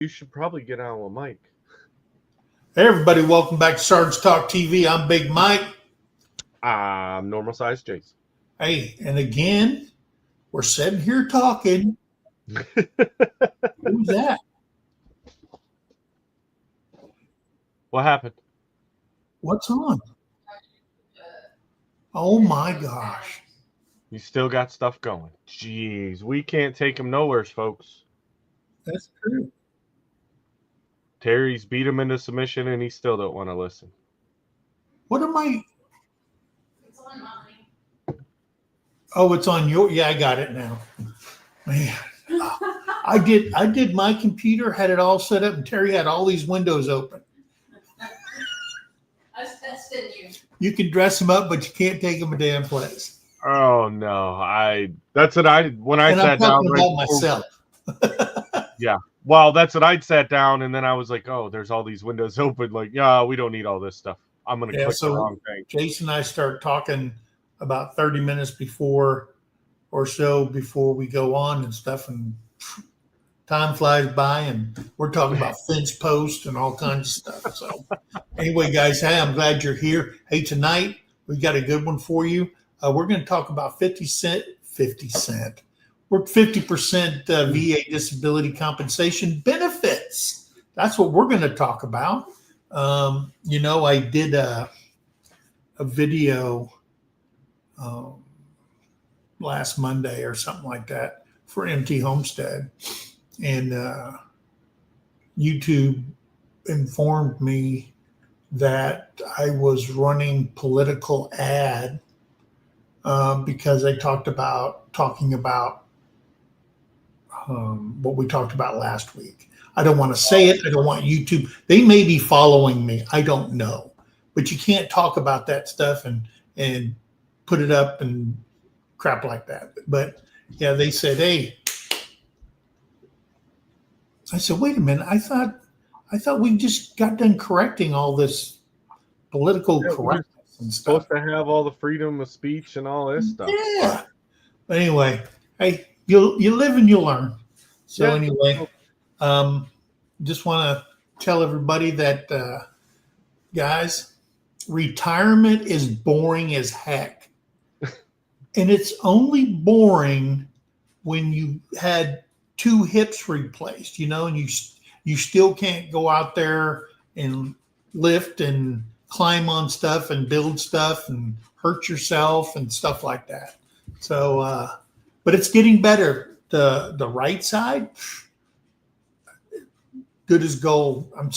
You should probably get on with Mike. Hey everybody, welcome back to Sarge Talk TV. I'm Big Mike. Normal size Jason. Hey, and again, we're sitting here talking. Who's that? What happened? What's on? Oh my gosh. You still got stuff going. Jeez, we can't take him nowhere, folks. That's true. Terry's beat him into submission, and he still don't want to listen. What am I? It's on mine. Oh, it's on your. Yeah, I got it now. Man, I did my computer, had it all set up, and Terry had all these windows open. I was testing you. You can dress them up, but you can't take them a damn place. Oh no, that's what I when I and sat I'm talking down. About myself. Yeah. Well, that's what I'd sat down, and then I was like, "Oh, there's all these windows open. Like, yeah, we don't need all this stuff. I'm gonna click the wrong thing." Jason and I start talking about 30 minutes before or so before we go on and stuff, and time flies by, and we're talking about fence posts and all kinds of stuff. So, anyway, guys, hey, I'm glad you're here. Hey, tonight we got a good one for you. We're going to talk about 50 cent. We're 50% VA disability compensation benefits. That's what we're going to talk about. I did a video last Monday or something like that for MT Homestead, and YouTube informed me that I was running political ad because I talking about what we talked about last week. I don't want to say it. I don't want YouTube. They may be following me. I don't know. But you can't talk about that stuff and put it up and crap like that. But yeah, they said, hey. I said, wait a minute. I thought we just got done correcting all this political correctness and stuff. Supposed to have all the freedom of speech and all this stuff. Yeah. But anyway, hey, you live and you learn. So anyway, just want to tell everybody that, guys, retirement is boring as heck. And it's only boring when you had 2 hips replaced, and you still can't go out there and lift and climb on stuff and build stuff and hurt yourself and stuff like that. So, but it's getting better. The right side, good as gold. I'm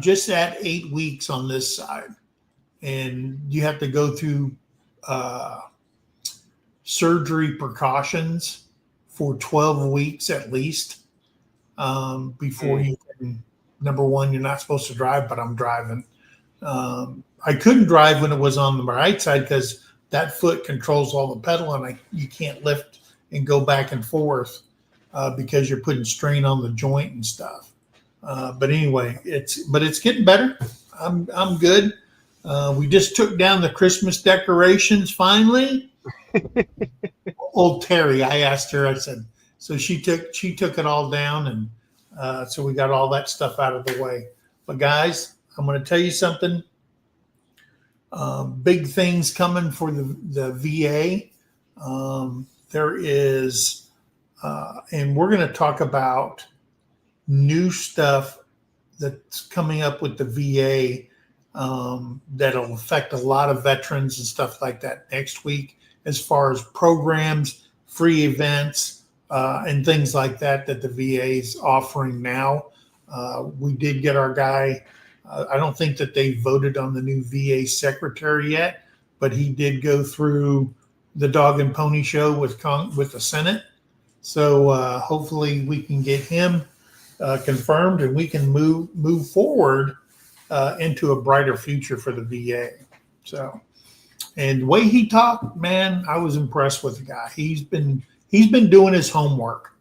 just at 8 weeks on this side, and you have to go through surgery precautions for 12 weeks at least before you can. Number one, you're not supposed to drive, but I'm driving. I couldn't drive when it was on the right side because that foot controls all the pedal, and you can't lift and go back and forth because you're putting strain on the joint and stuff. But anyway, it's getting better. I'm good. We just took down the Christmas decorations finally. Old Terry, I asked her. I said, so she took it all down, and so we got all that stuff out of the way. But guys, I'm going to tell you something. Big things coming for the VA. There is, and we're going to talk about new stuff that's coming up with the VA that'll affect a lot of veterans and stuff like that next week, as far as programs, free events, and things like that the VA is offering now. We did get our guy. I don't think that they voted on the new VA secretary yet, but he did go through the dog and pony show with the Senate. So hopefully we can get him confirmed, and we can move forward into a brighter future for the VA. So, and the way he talked, man, I was impressed with the guy. He's been doing his homework.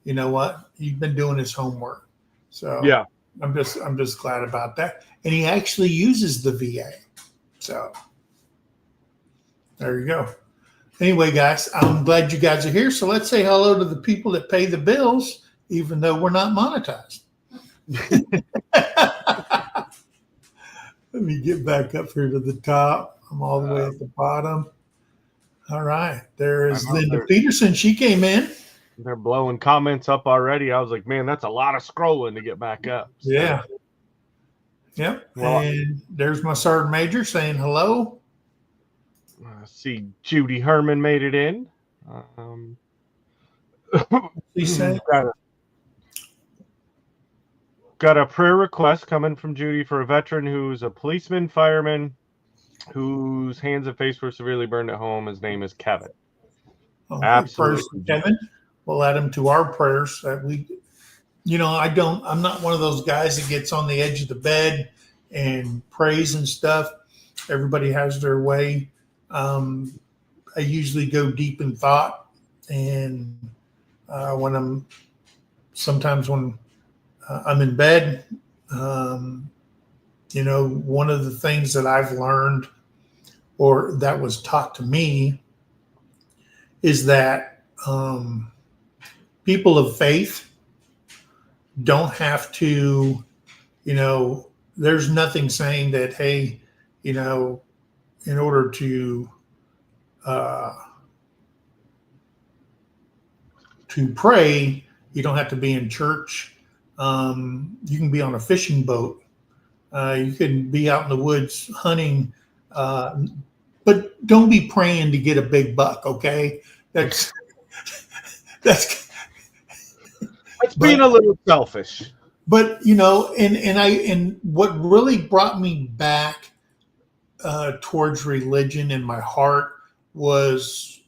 You know what? He's been doing his homework. So yeah. I'm just glad about that. And he actually uses the VA. So there you go. Anyway, guys, I'm glad you guys are here. So let's say hello to the people that pay the bills. even though we're not monetized. Let me get back up here to the top. I'm all the way at the bottom. All right. There is Linda Peterson. She came in. They're blowing comments up already. I was like, man, that's a lot of scrolling to get back up. So. Yeah. Yep. Well, and there's my Sergeant Major saying hello. I see Judy Herman made it in. She said, got a prayer request coming from Judy for a veteran who's a policeman, fireman, whose hands and face were severely burned at home. His name is Kevin. Okay, absolutely, Kevin. We'll add him to our prayers. That we, I'm not one of those guys that gets on the edge of the bed and prays and stuff. Everybody has their way. I usually go deep in thought, and when I'm in bed, one of the things that I've learned or that was taught to me is that people of faith don't have to, there's nothing saying that, hey, in order to pray, you don't have to be in church. You can be on a fishing boat. You can be out in the woods hunting, but don't be praying to get a big buck. Okay, that's being a little selfish. But and what really brought me back towards religion in my heart was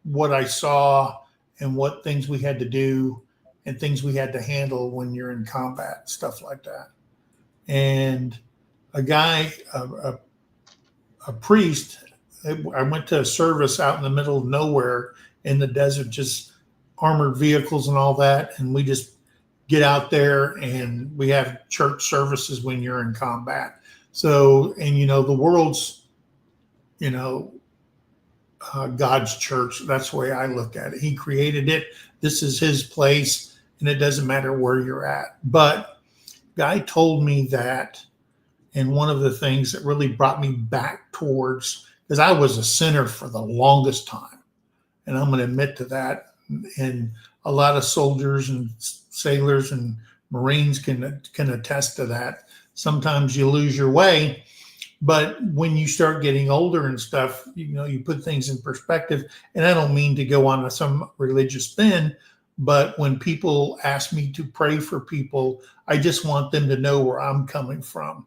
what I saw and what things we had to do and things we had to handle when you're in combat, stuff like that. And a guy, a priest, I went to a service out in the middle of nowhere in the desert, just armored vehicles and all that. And we just get out there and we have church services when you're in combat. So, and the world's, God's church. That's the way I look at it. He created it. This is his place, and it doesn't matter where you're at. But guy told me that, and one of the things that really brought me back towards, because I was a sinner for the longest time, and I'm going to admit to that. And a lot of soldiers and sailors and Marines can attest to that. Sometimes you lose your way. But when you start getting older and stuff, you put things in perspective. And I don't mean to go on some religious spin, but when people ask me to pray for people, I just want them to know where I'm coming from.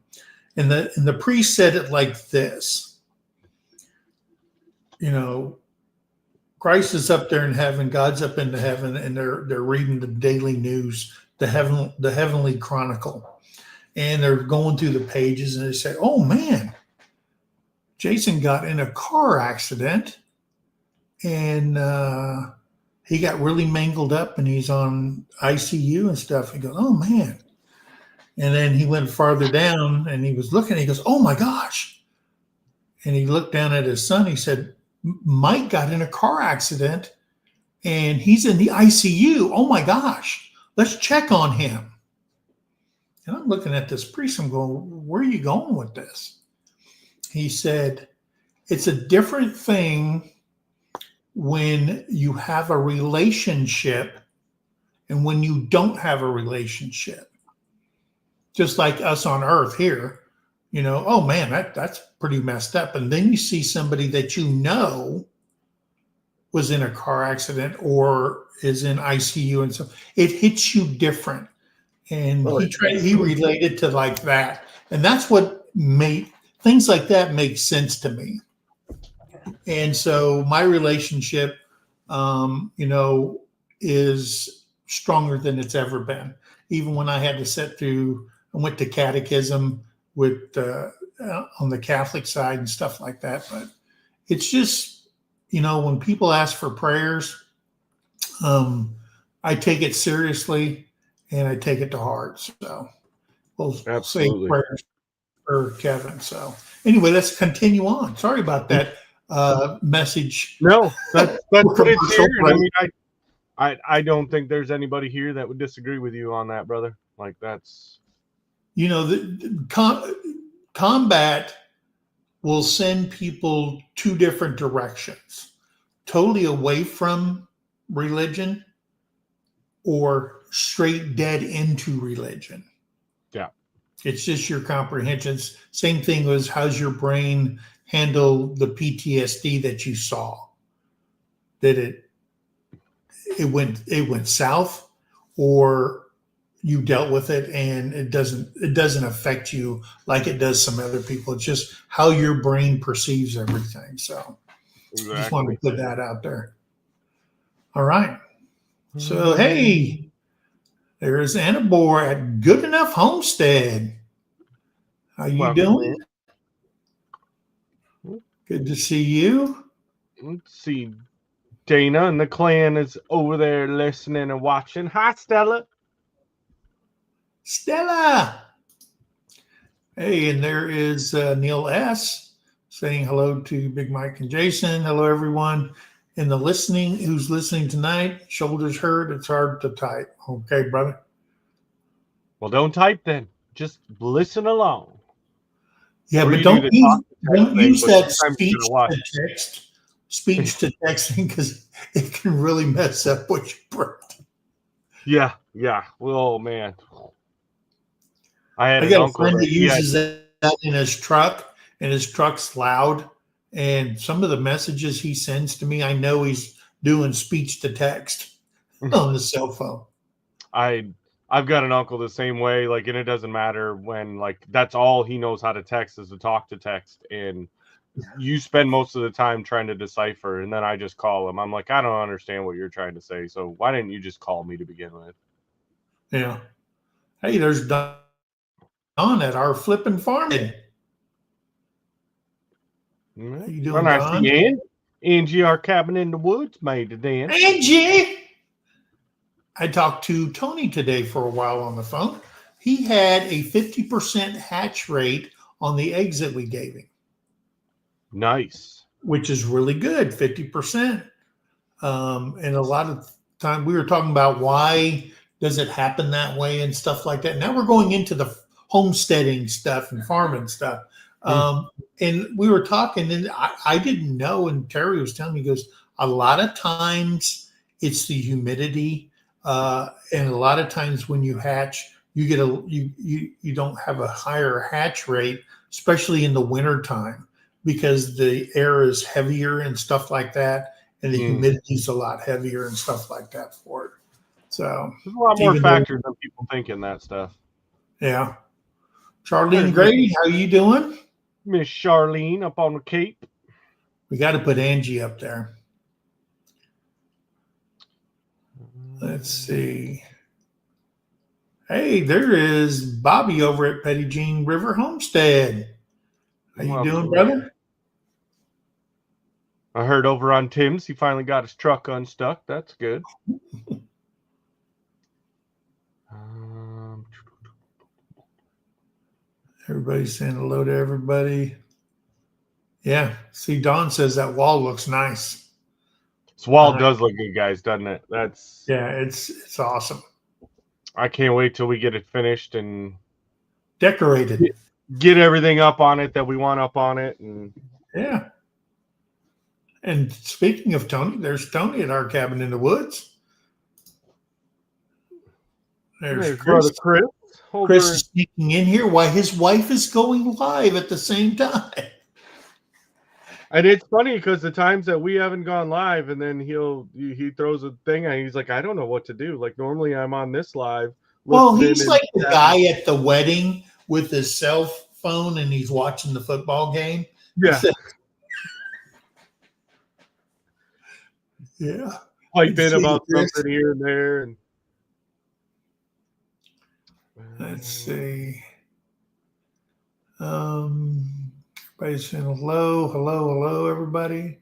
And the priest said it like this. Christ is up there in heaven, God's up into heaven, and they're reading the daily news, the heavenly chronicle. And they're going through the pages and they say, oh man, Jason got in a car accident and he got really mangled up and he's on ICU and stuff. He goes, oh man. And then he went farther down and he was looking, he goes, oh my gosh. And he looked down at his son. He said, Mike got in a car accident and he's in the ICU. Oh my gosh, let's check on him. And I'm looking at this priest. I'm going, where are you going with this? He said, it's a different thing when you have a relationship and when you don't have a relationship. Just like us on earth here, oh man, that's pretty messed up. And then you see somebody that was in a car accident or is in ICU and stuff. It hits you different. And he related to like that. And that's what made things like that make sense to me. And so my relationship, is stronger than it's ever been. Even when I had to I went to catechism with on the Catholic side and stuff like that. But it's just, when people ask for prayers, I take it seriously. And I take it to heart. So we'll say prayers for Kevin. So anyway, let's continue on. Sorry about that message. No, that's what it's here. I don't think there's anybody here that would disagree with you on that, brother. Like that's combat will send people two different directions, totally away from religion or straight dead into religion. Yeah. It's just your comprehensions. Same thing as how's your brain handle the PTSD that you saw? Did it went south, or you dealt with it and it doesn't affect you like it does some other people. It's just how your brain perceives everything. So exactly. just wanted to put that out there. All right. So hey, there's Annabore at Good Enough Homestead. How you Welcome, doing? man. Good to see you. Let's see. Dana and the clan is over there listening and watching. Hi, Stella. Stella. Hey, and there is Neil S. saying hello to Big Mike and Jason. Hello, everyone. In the who's listening tonight, shoulders hurt. It's hard to type. Okay, brother. Well, don't type then. Just listen along. Yeah, but don't use that speech to texting because it can really mess up what you print. Yeah. Well, man. I got a friend that uses that in his truck, and his truck's loud. And some of the messages he sends to me, I know he's doing speech to text on the cell phone. I've got an uncle the same way, like, and it doesn't matter when, like, that's all he knows how to text is to talk to text. And you spend most of the time trying to decipher, and then I just call him. I'm like, I don't understand what you're trying to say. So why didn't you just call me to begin with? Yeah. Hey, there's Don at our flipping farm. How you doing, Don? Angie, our cabin in the woods made it then. Angie! I talked to Tony today for a while on the phone. He had a 50% hatch rate on the eggs that we gave him. Nice. Which is really good, 50%. And a lot of time we were talking about why does it happen that way and stuff like that. Now we're going into the homesteading stuff and farming stuff. And we were talking, and I didn't know, and Terry was telling me, he goes, a lot of times it's the humidity, and a lot of times when you hatch, you get you don't have a higher hatch rate, especially in the winter time, because the air is heavier and stuff like that, and the humidity is a lot heavier and stuff like that for it. So there's a lot more factors than people think in that stuff. Yeah. Charlene Grady, how you doing? Miss Charlene up on the Cape. We got to put Angie up there. Let's see. Hey, there is Bobby over at Petty Jean River Homestead. How you doing, brother? I heard over on Tim's, he finally got his truck unstuck. That's good. Everybody's saying hello to everybody. Yeah. See, Don says that wall looks nice. This wall does look good, guys, doesn't it? It's awesome. I can't wait till we get it finished and decorated. Get everything up on it that we want up on it. And yeah. And speaking of Tony, there's Tony at our cabin in the woods. There's Chris. Chris. Chris is sneaking in here while his wife is going live at the same time. And it's funny because the times that we haven't gone live, and then he throws a thing and he's like, I don't know what to do. Like normally I'm on this live. Well, he's like the guy at the wedding with his cell phone and he's watching the football game. Yeah. Yeah. Pipe in about something here and there. And let's see. Everybody's saying hello, everybody.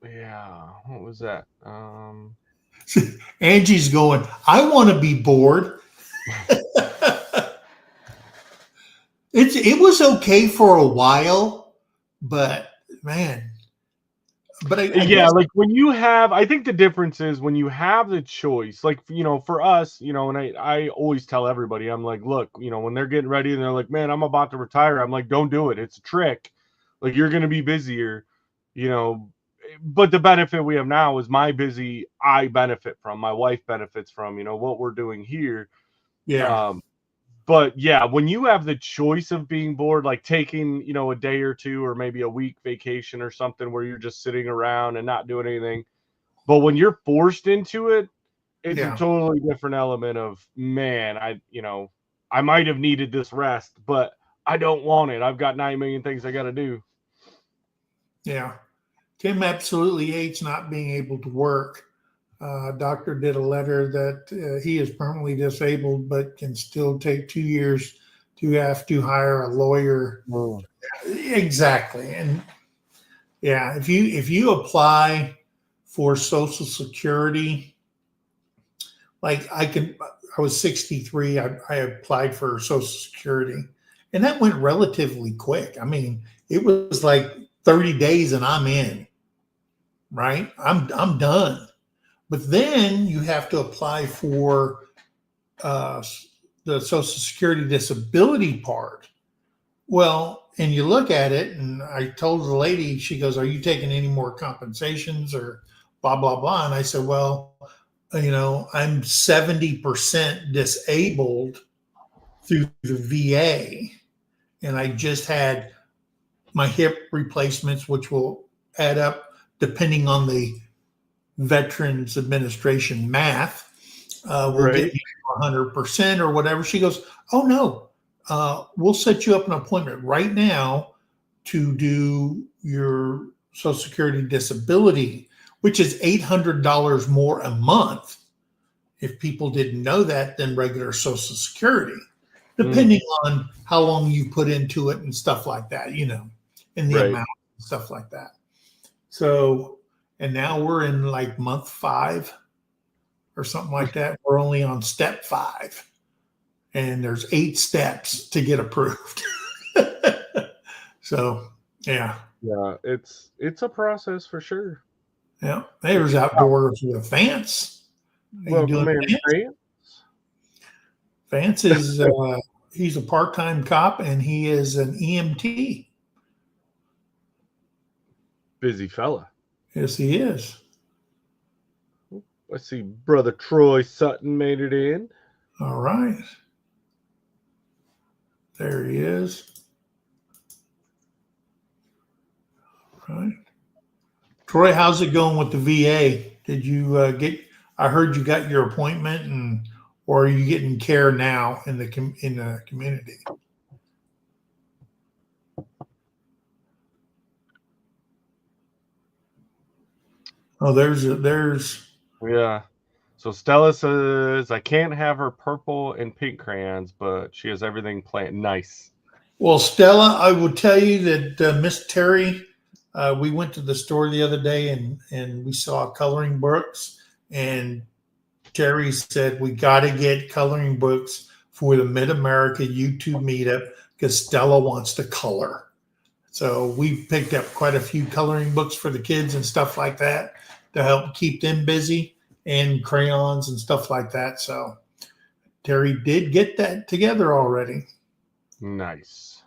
Yeah, what was that? Angie's going, I want to be bored. It was okay for a while, but man, But I Yeah, guess, like when you have, I think the difference is when you have the choice, like, for us, and I always tell everybody, I'm like, look, when they're getting ready and they're like, man, I'm about to retire, I'm like, don't do it. It's a trick. Like, you're going to be busier, you know, but the benefit we have now is I benefit from, my wife benefits from, what we're doing here. yeah, But yeah, when you have the choice of being bored, like taking, a day or two or maybe a week vacation or something where you're just sitting around and not doing anything. But when you're forced into it, it's a yeah, totally different element of, man, I might have needed this rest, but I don't want it. I've got 9 million things I got to do. yeah. Tim absolutely hates not being able to work. Doctor did a letter that he is permanently disabled, but can still take 2 years to have to hire a lawyer. Mm. Exactly, and yeah, if you apply for Social Security, like I was 63. I applied for Social Security, and that went relatively quick. I mean, it was like 30 days, and I'm in. Right, I'm done. But then you have to apply for uh, the Social Security disability part. Well, and you look at it, and I told the lady, she goes, "Are you taking any more compensations or blah, blah, blah?" And I said, "Well, I'm 70% disabled through the VA, and I just had my hip replacements, which will add up depending on the Veterans Administration math. Will get Right. me 100% or whatever." She goes, "Oh no, we'll set you up an appointment right now to do your Social Security disability, which is $800 more a month. If people didn't know that, than regular Social Security, Mm, depending on how long you put into it and stuff like that, and the right. amount and stuff like that." So, and now we're in like month 5 or something like that. We're only on step 5, and there's 8 steps to get approved. So, yeah, Yeah, it's a process for sure. yeah. There's outdoors with Vance. How you doing, Welcome in, Vance? Vance. Vance is he's a part-time cop, and he is an EMT. Busy fella. Yes, he is. I see brother Troy Sutton made it in. All right, there he is. All right, Troy, how's it going with the VA? Did you get? I heard you got your appointment, and or are you getting care now in the community? Oh, there's. Yeah. So Stella says I can't have her purple and pink crayons, but she has everything planned. Nice. Well, Stella, I will tell you that Miss Terry, we went to the store the other day, and we saw coloring books, and Terry said we got to get coloring books for the Mid America YouTube meetup because Stella wants to color. So we picked up quite a few coloring books for the kids and stuff like that to help keep them busy, and crayons and stuff like that. So Terry did get that together already. Nice.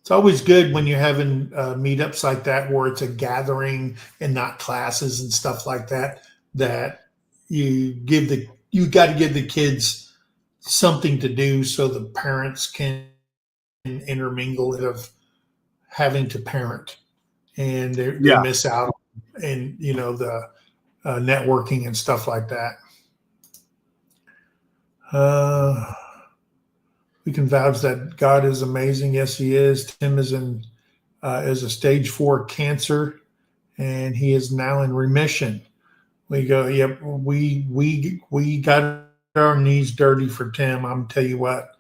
It's always good when you're having meetups like that where it's a gathering and not classes and stuff like that. That you got to give the kids something to do so the parents can intermingle it of having to parent, and they Yeah. miss out and the networking and stuff like that. Uh, we can vouch that God is amazing. Yes, He is. Tim is a stage 4 cancer, and he is now in remission. We go, yep. We got our knees dirty for Tim. I'm tell you what.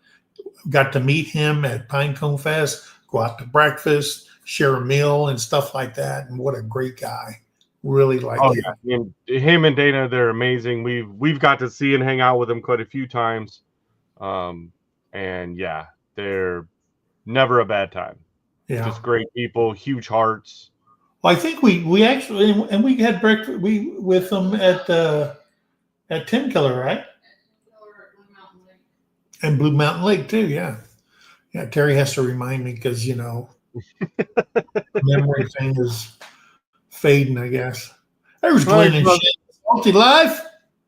Got to meet him at Pinecone Fest. Go out to breakfast, share a meal, and stuff like that. And what a great guy! Really like Oh him. yeah. And him and Dana, they're amazing. We've got to see and hang out with them quite a few times. And yeah, they're never a bad time. Yeah, Just great people, huge hearts. Well, I think we actually, and we had breakfast with them at Tim Killer, right? And Blue Mountain Lake too. Yeah, yeah. Terry has to remind me because memory thing is fading. I guess. There's All right, Glenn and Shane. Salty Life.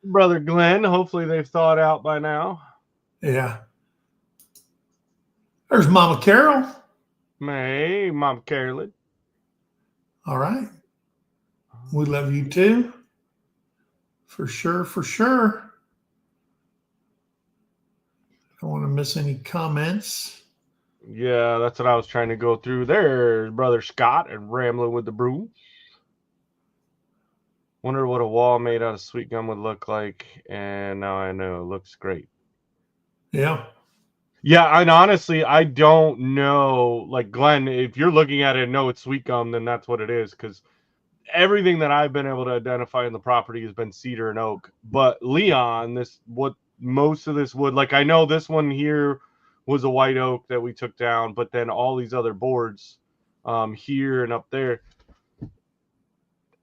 brother Glenn. Hopefully they've thawed out by now. Yeah. There's Mama Carol. Hey, Mom Carolyn. All right. We love you too. For sure, for sure. Don't want to miss any comments. Yeah, that's what I was trying to go through. There's brother Scott and Rambling with the Broom. Wonder what a wall made out of sweet gum would look like, and now I know it looks great. Yeah. Yeah, and honestly, I don't know. Like Glenn, if you're looking at it and know it's sweet gum, then that's what it is. Because everything that I've been able to identify in the property has been cedar and oak. But Leon, what most of this wood, like I know this one here was a white oak that we took down, but then all these other boards here and up there,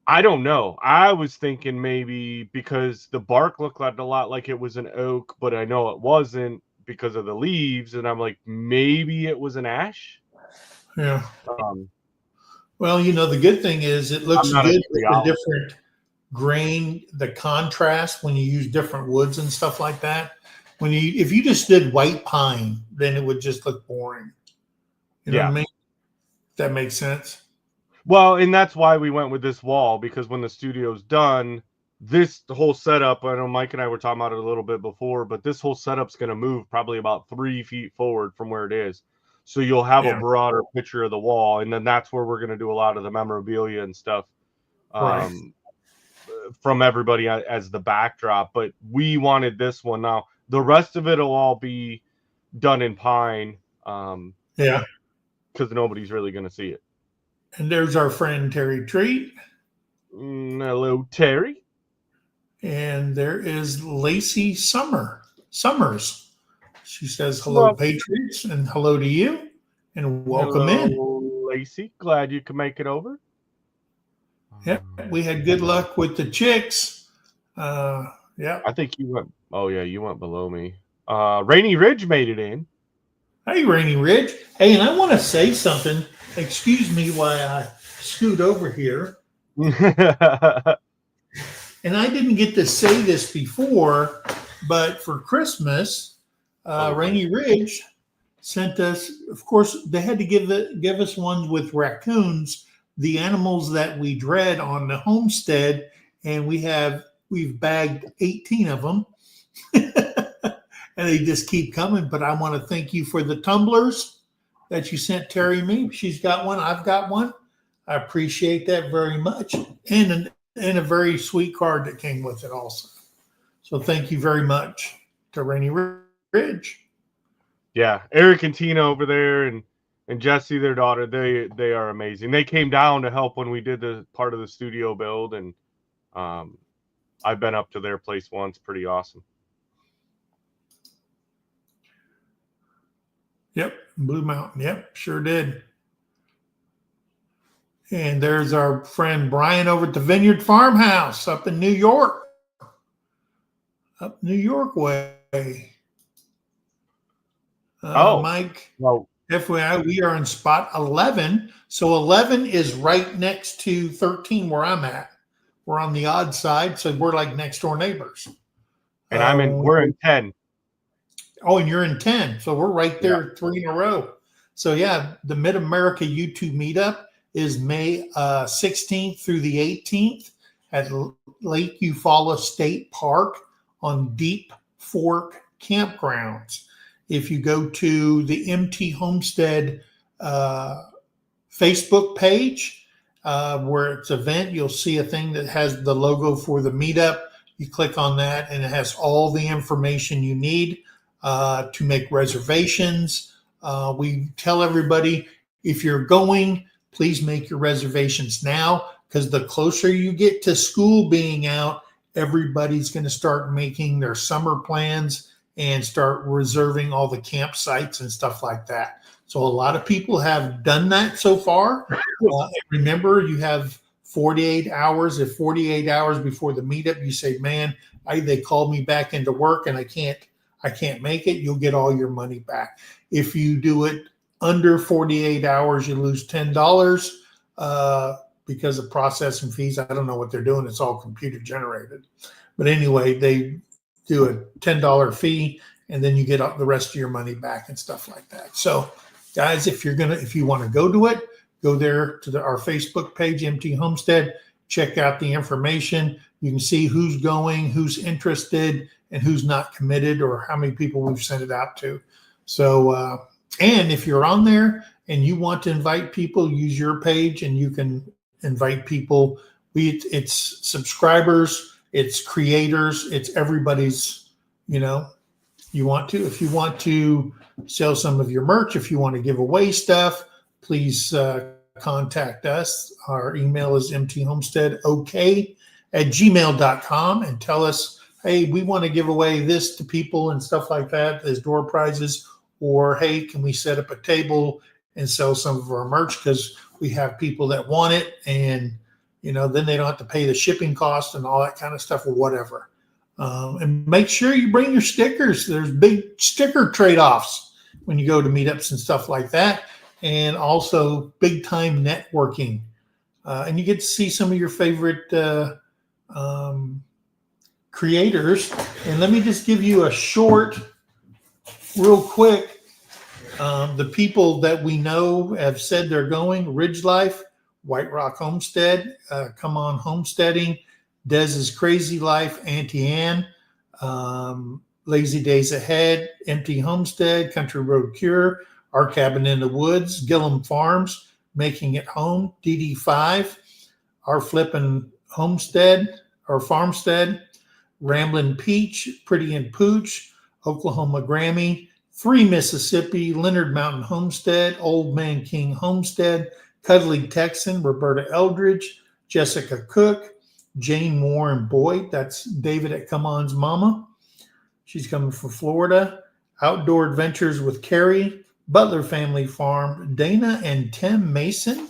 I don't know. I was thinking maybe because the bark looked like a lot like it was an oak, but I know it wasn't because of the leaves, and I'm like, maybe it was an ash. Yeah. Um, Well, the good thing is it looks I'm not a good with the treeologist. different grain, the contrast when you use different woods and stuff like that. If you just did white pine, then it would just look boring. You know what I mean? That makes sense. Well, and that's why we went with this wall, because when the studio's done, the whole setup, I know Mike and I were talking about it a little bit before, but this whole setup's going to move probably about 3 feet forward from where it is. So you'll have a broader picture of the wall, and then that's where we're going to do a lot of the memorabilia and stuff from everybody as the backdrop. But we wanted this one. Now, the rest of it will all be done in pine. Because nobody's really going to see it. And there's our friend Terry Treat. Hello, Terry. And there is Lacey Summers. She says hello, Patriots, and hello to you, and welcome in. Lacey. Glad you could make it over. Yep, we had good luck with the chicks. Yeah. I think you went. Oh yeah, you went below me. Rainy Ridge made it in. Hey, Rainy Ridge. Hey, and I want to say something. Excuse me while I scoot over here. And I didn't get to say this before, but for Christmas, Rainy Ridge sent us. Of course, they had to give us ones with raccoons, the animals that we dread on the homestead, and we've bagged 18 of them. And they just keep coming. But I want to thank you for the tumblers that you sent Terry me. She's got one. I've got one. I appreciate that very much. And a very sweet card that came with it also. So thank you very much to Rainy Ridge. Yeah. Eric and Tina over there and Jesse, their daughter, they are amazing. They came down to help when we did the part of the studio build. And I've been up to their place once. Pretty awesome. Yep, Blue Mountain. Yep, sure did. And there's our friend Brian over at the Vineyard Farmhouse up in New York. Up New York way. Mike. Well, FYI, we are in spot 11. So 11 is right next to 13 where I'm at. We're on the odd side, so we're like next door neighbors. And we're in 10. Oh, and you're in 10. So we're right there, 3 in a row. So yeah, the Mid-America YouTube meetup is May 16th through the 18th at Lake Eufaula State Park on Deep Fork Campgrounds. If you go to the MT Homestead Facebook page where it's event, you'll see a thing that has the logo for the meetup. You click on that and it has all the information you need to make reservations. We tell everybody, if you're going, please make your reservations now, because the closer you get to school being out, everybody's going to start making their summer plans and start reserving all the campsites and stuff like that. So a lot of people have done that so far. Remember, you have 48 hours. If 48 hours before the meetup, you say, man, they called me back into work and I can't make it, you'll get all your money back. If you do it under 48 hours, you lose $10 because of processing fees. I don't know what they're doing. It's all computer generated. But anyway, they do a $10 fee and then you get the rest of your money back and stuff like that. So guys, if you want to go to it, go there to our Facebook page, MT Homestead, check out the information. You can see who's going, who's interested, and who's not committed, or how many people we've sent it out to. So, and if you're on there and you want to invite people, use your page and you can invite people. It's subscribers, it's creators, it's everybody's, if you want to sell some of your merch, if you want to give away stuff, please contact us. Our email is mthomesteadok@gmail.com and tell us, hey, we want to give away this to people and stuff like that as door prizes, or hey, can we set up a table and sell some of our merch because we have people that want it, and then they don't have to pay the shipping cost and all that kind of stuff or whatever. And make sure you bring your stickers. There's big sticker trade-offs when you go to meetups and stuff like that, and also big time networking. And you get to see some of your favorite creators. And let me just give you a short, real quick. The people that we know have said they're going: Ridge Life, White Rock Homestead, Come On Homesteading, Dez's Crazy Life, Auntie Anne, Lazy Days Ahead, Empty Homestead, Country Road Cure, Our Cabin in the Woods, Gillum Farms, Making It Home, DD5, Our Flippin' Homestead, or Farmstead, Ramblin' Peach, Pretty and Pooch, Oklahoma Grammy, 3 Mississippi, Leonard Mountain Homestead, Old Man King Homestead, Cuddly Texan, Roberta Eldridge, Jessica Cook, Jane Moore and Boyd. That's David at Come On's mama. She's coming from Florida. Outdoor Adventures with Carrie, Butler Family Farm, Dana and Tim Mason.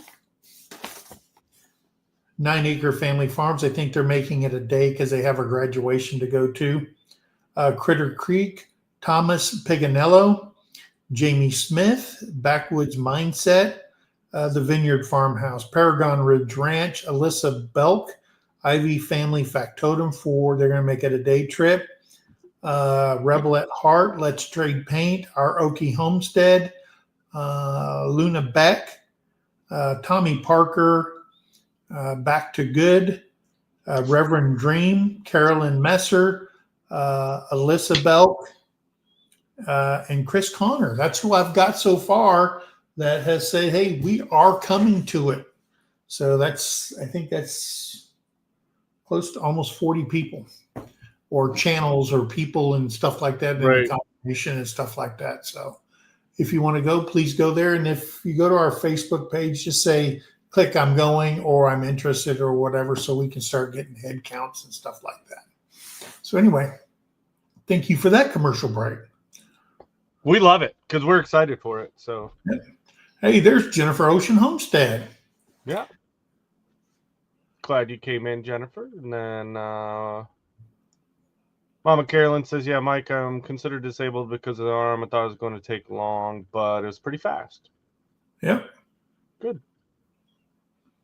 9 Acre Family Farms. I think they're making it a day because they have a graduation to go to. Critter Creek, Thomas Piganello, Jamie Smith, Backwoods Mindset, The Vineyard Farmhouse, Paragon Ridge Ranch, Alyssa Belk, Ivy Family Factotum they're going to make it a day trip. Rebel at Heart, Let's Trade Paint, Our Okie Homestead, Luna Beck, Tommy Parker, Back to Good, Reverend Dream, Carolyn Messer, Alyssa Belk, and Chris Connor. That's who I've got so far that has said, hey, we are coming to it. So I think that's close to almost 40 people or channels or people and stuff like that, right, in the combination and stuff like that. So if you want to go, please go there. And if you go to our Facebook page, just say, click I'm going or I'm interested or whatever, so we can start getting head counts and stuff like that. So anyway, thank you for that commercial break. We love it because we're excited for it. So, hey, there's Jennifer Ocean Homestead. Yeah. Glad you came in, Jennifer. And then Mama Carolyn says, yeah, Mike, I'm considered disabled because of the arm. I thought it was going to take long, but it was pretty fast. Yep. Good.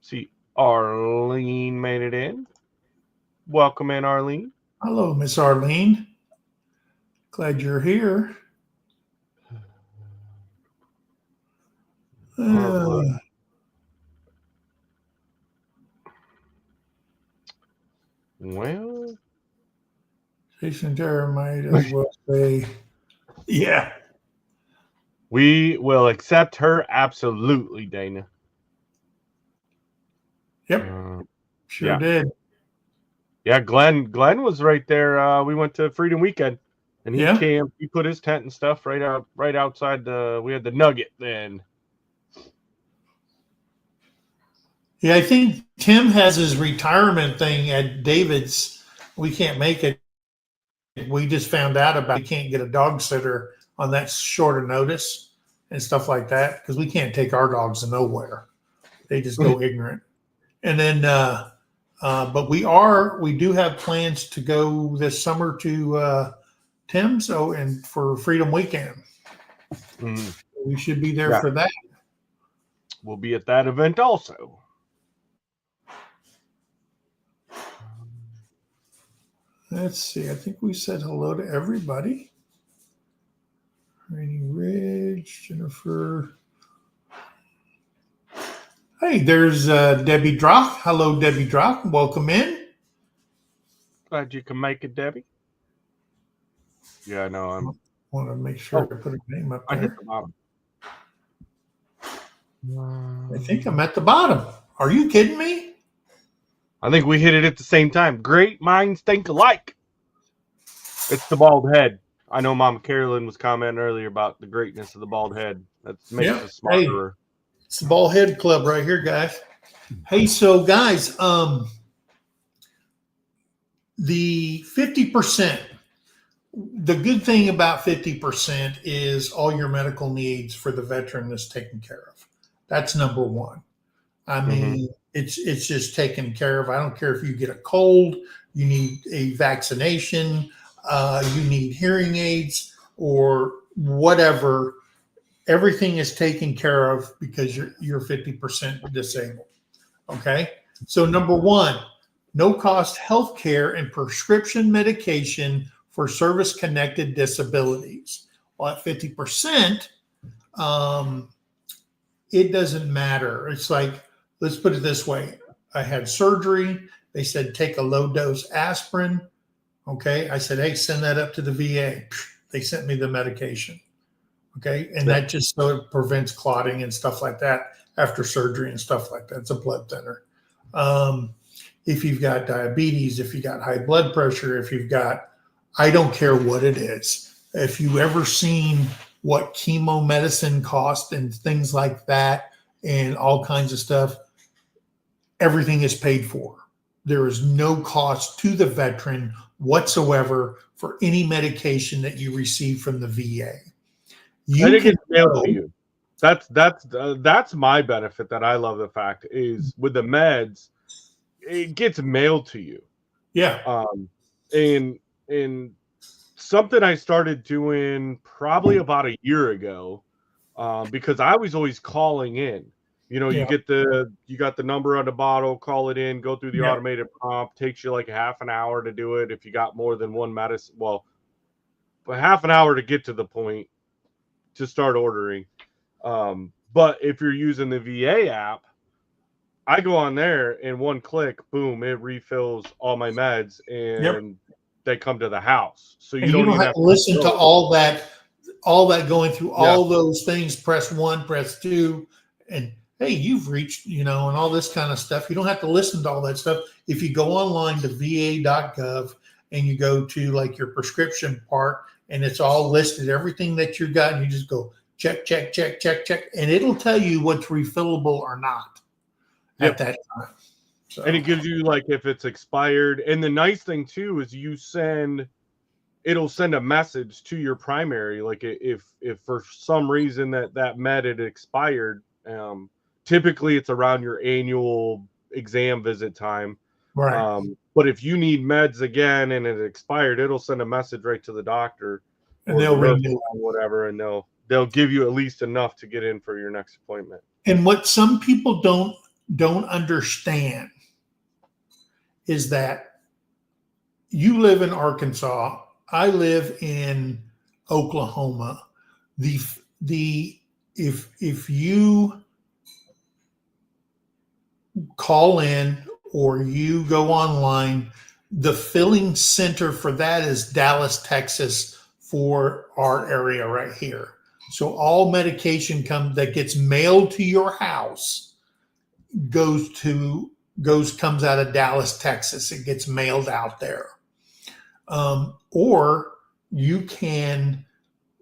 See, Arlene made it in. Welcome in, Arlene. Hello, Miss Arlene. Glad you're here. Well, Jason Terra might as well say, yeah. We will accept her absolutely, Dana. Yep. Sure did. Yeah, Glenn was right there. We went to Freedom Weekend, and he camped. He put his tent and stuff right outside we had the Nugget then. Yeah, I think Tim has his retirement thing at David's. We can't make it we just found out about we can't get a dog sitter on that short of notice and stuff like that because we can't take our dogs to nowhere. They just go ignorant. And then, but we do have plans to go this summer to Tim's and for Freedom Weekend. Mm-hmm. We should be there for that. We'll be at that event also. Let's see. I think we said hello to everybody. Rainy Ridge, Jennifer. Hey, there's Debbie Drock. Hello, Debbie Drock. Welcome in. Glad you can make it, Debbie. Yeah, I know. I want to make sure I put her name up there. I hit the bottom. I think I'm at the bottom. Are you kidding me? I think we hit it at the same time. Great minds think alike. It's the bald head. I know Mama Carolyn was commenting earlier about the greatness of the bald head. That makes us smarter. Hey, it's the Bald Head Club right here, guys. Hey, so guys, the 50%, the good thing about 50% is all your medical needs for the veteran is taken care of. That's number one. I mean, it's just taken care of. I don't care if you get a cold, you need a vaccination, you need hearing aids or whatever. Everything is taken care of because you're 50% disabled. Okay. So number one, no cost health care and prescription medication for service connected disabilities. Well, at 50%, it doesn't matter. It's like, let's put it this way. I had surgery. They said, take a low dose aspirin. Okay. I said, hey, send that up to the VA. They sent me the medication. Okay. And that just so it prevents clotting and stuff like that after surgery and stuff like that. It's a blood thinner. If you've got diabetes, if you got high blood pressure, if you've got, I don't care what it is. If you ever seen what chemo medicine cost and things like that and all kinds of stuff, everything is paid for. There is no cost to the veteran whatsoever for any medication that you receive from the VA. You can mail to you. That's my benefit that I love. The fact is with the meds, it gets mailed to you. Yeah. And something I started doing probably about a year ago, because I was always calling in. You know, you got the number on the bottle, call it in, go through the automated prompt. Takes you like a half an hour to do it if you got more than one medicine. Well, but half an hour to get to the point to start ordering. But if you're using the VA app, I go on there and one click, boom, it refills all my meds and they come to the house. So you don't even have to listen to all that going through all those things. Press 1, press 2, and hey, you've reached, and all this kind of stuff. You don't have to listen to all that stuff. If you go online to va.gov and you go to like your prescription part and it's all listed, everything that you got, and you just go check, check, check, check, check, and it'll tell you what's refillable or not at that time. So. And it gives you like if it's expired. And the nice thing too is it'll send a message to your primary. Like if for some reason that med had expired, typically it's around your annual exam visit time. Right. But if you need meds again and it expired, it'll send a message right to the doctor and they'll renew whatever, and they'll give you at least enough to get in for your next appointment. And what some people don't understand is that you live in Arkansas. I live in Oklahoma. If you call in or you go online, the filling center for that is Dallas, Texas, for our area right here. So all medication that gets mailed to your house comes out of Dallas, Texas. It gets mailed out there. Or you can,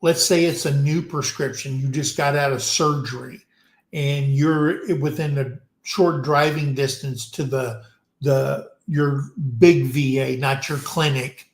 let's say it's a new prescription. You just got out of surgery and you're within a short driving distance to your big VA, not your clinic.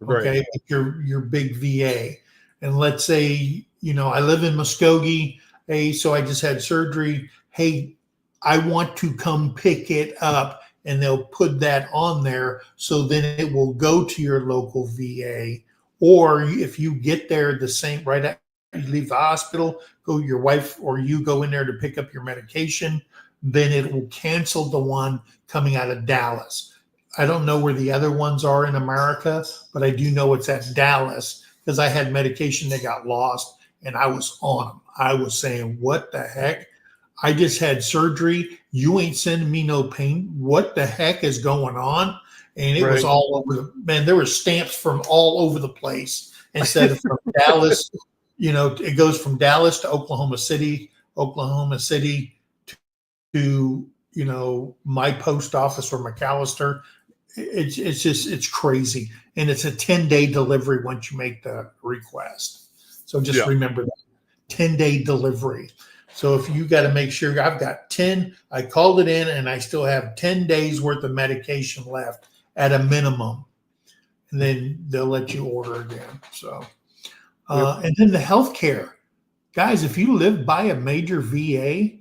Okay, Right. with your big VA. And let's say, I live in Muskogee. Hey, so I just had surgery. Hey, I want to come pick it up. And they'll put that on there. So then it will go to your local VA. Or if you get there the same, right after you leave the hospital, your wife or you go in there to pick up your medication, then it will cancel the one coming out of Dallas. I don't know where the other ones are in America, but I do know it's at Dallas because I had medication that got lost and I was on them. I was saying, what the heck? I just had surgery. You ain't sending me no pain. What the heck is going on? And it was Right. all over man, there were stamps from all over the place instead of from Dallas. It goes from Dallas to Oklahoma City to, my post office or McAllister. It's crazy. And it's a 10-day delivery once you make the request. So just remember that 10-day delivery. So if you got to make sure I've got 10, I called it in and I still have 10 days worth of medication left at a minimum. And then they'll let you order again. So, and then the healthcare guys, if you live by a major VA,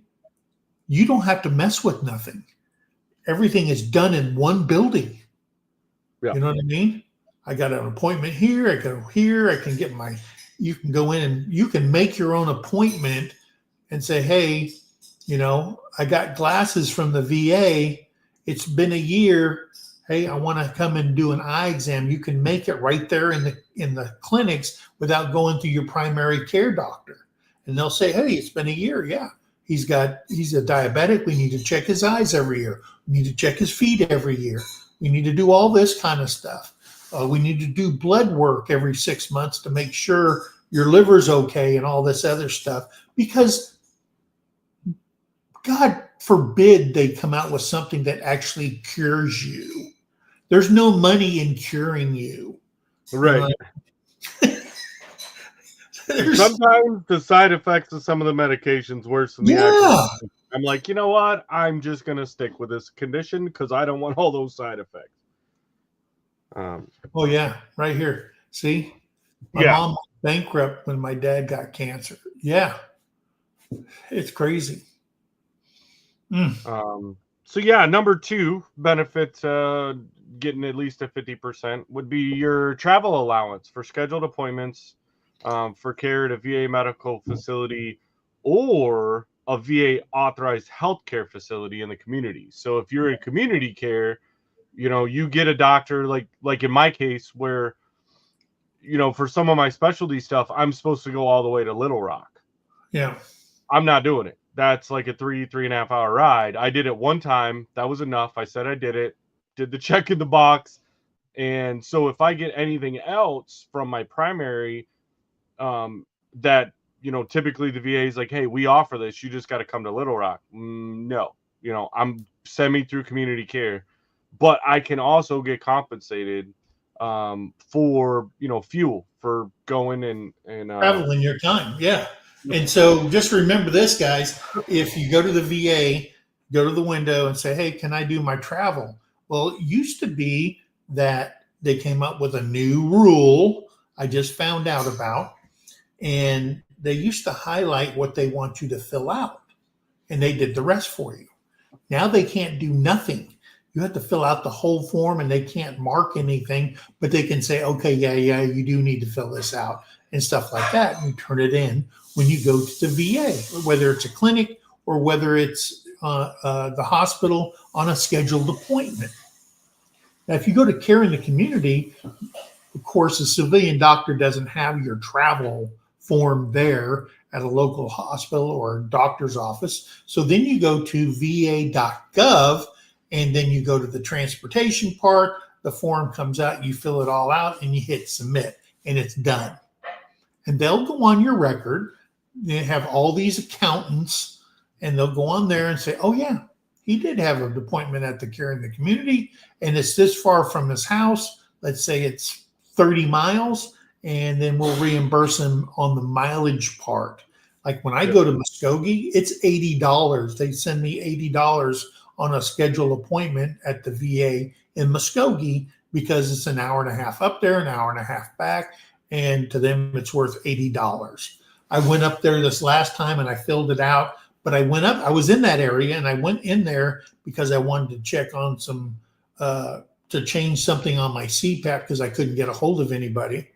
you don't have to mess with nothing. Everything is done in one building. Yeah. You know what I mean? I got an appointment here. I go here. I can get you can go in and you can make your own appointment and say, hey, I got glasses from the VA. It's been a year. Hey, I want to come and do an eye exam. You can make it right there in the clinics without going to your primary care doctor. And they'll say, hey, it's been a year. Yeah. He's a diabetic. We need to check his eyes every year. We need to check his feet every year. We need to do all this kind of stuff. We need to do blood work every 6 months to make sure your liver's okay and all this other stuff. Because God forbid they come out with something that actually cures you. There's no money in curing you. Right. Sometimes the side effects of some of the medications worse than the actual. I'm like, you know what? I'm just gonna stick with this condition because I don't want all those side effects. Oh yeah, right here. See, my mom was bankrupt when my dad got cancer. Yeah, it's crazy. So yeah, number 2 benefit getting at least a 50% would be your travel allowance for scheduled appointments for care at a VA medical facility or a VA authorized healthcare facility in the community. So if you're in community care, you get a doctor like in my case where, for some of my specialty stuff, I'm supposed to go all the way to Little Rock. Yeah. I'm not doing it. That's like a 3.5 hour ride. I did it one time. That was enough. I said I did it, did the check in the box. And so if I get anything else from my primary, that, typically the VA is like, hey, we offer this. You just got to come to Little Rock. No, I'm send me through community care, but I can also get compensated for, fuel for going and traveling your time. Yeah. And so just remember this, guys, if you go to the VA, go to the window and say, hey, can I do my travel? Well, it used to be that they came up with a new rule I just found out about, and they used to highlight what they want you to fill out, and they did the rest for you. Now they can't do nothing. You have to fill out the whole form, and they can't mark anything, but they can say, okay, yeah, you do need to fill this out and stuff like that, and you turn it in when you go to the VA, whether it's a clinic or whether it's the hospital on a scheduled appointment. Now, if you go to care in the community, of course, a civilian doctor doesn't have your travel form there at a local hospital or doctor's office. So then you go to va.gov, and then you go to the transportation part. The form comes out, you fill it all out, and you hit submit, and it's done. And they'll go on your record. They have all these accountants, and they'll go on there and say, oh, yeah, he did have an appointment at the care in the community, and it's this far from his house. Let's say it's 30 miles, and then we'll reimburse him on the mileage part. Like when I go to Muskogee, it's $80. They send me $80 on a scheduled appointment at the VA in Muskogee because it's an hour and a half up there, an hour and a half back, and to them it's worth $80. I went up there this last time and I filled it out, but I went up, I was in that area and I went in there because I wanted to check on some, to change something on my CPAP because I couldn't get a hold of anybody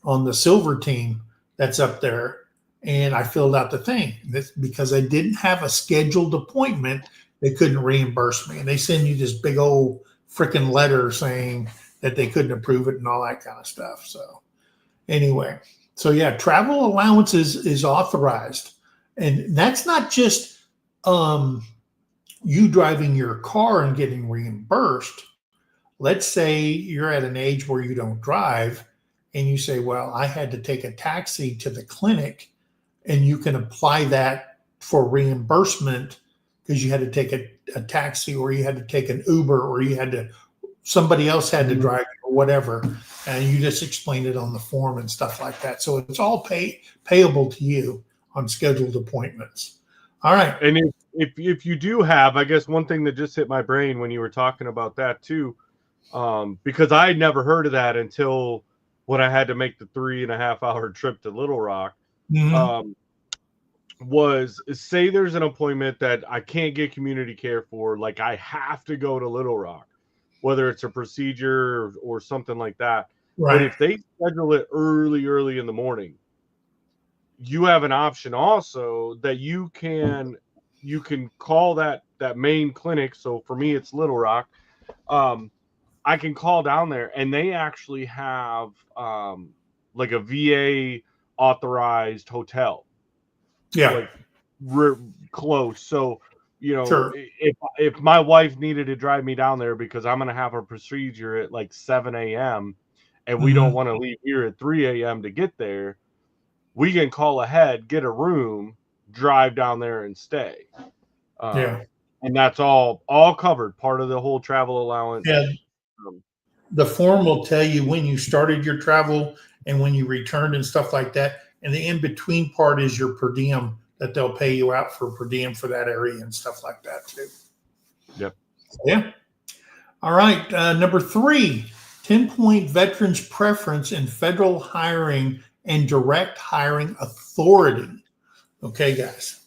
on the silver team that's up there. And I filled out the thing. That's because I didn't have a scheduled appointment. They couldn't reimburse me. And they send you this big old freaking letter saying that they couldn't approve it and all that kind of stuff. So anyway, so yeah, travel allowance is authorized. And that's not just you driving your car and getting reimbursed. Let's say you're at an age where you don't drive and you say, well, I had to take a taxi to the clinic, and you can apply that for reimbursement because you had to take a taxi, or you had to take an Uber, or somebody else had to drive or whatever. And you just explain it on the form and stuff like that. So it's all payable to you on scheduled appointments. All right. And if you do have, I guess one thing that just hit my brain when you were talking about that too, because I had never heard of that until when I had to make the 3.5-hour trip to Little Rock. Was say there's an appointment that I can't get community care for, like I have to go to Little Rock, whether it's a procedure or something like that. Right. But if they schedule it early in the morning, you have an option also that you can call that main clinic. So for me, it's Little Rock. I can call down there, and they actually have like a VA authorized hotel. Yeah, like close. So sure. if my wife needed to drive me down there because I'm gonna have a procedure at like 7 a.m. and we don't want to leave here at 3 a.m. to get there, we can call ahead, get a room, drive down there and stay. And that's all covered, part of the whole travel allowance. Yeah. The form will tell you when you started your travel and when you returned and stuff like that. And the in-between part is your per diem that they'll pay you out for per diem for that area and stuff like that too. Yep. Yeah. All right. Number 3, 10-point veterans preference in federal hiring and direct hiring authority. Okay, guys.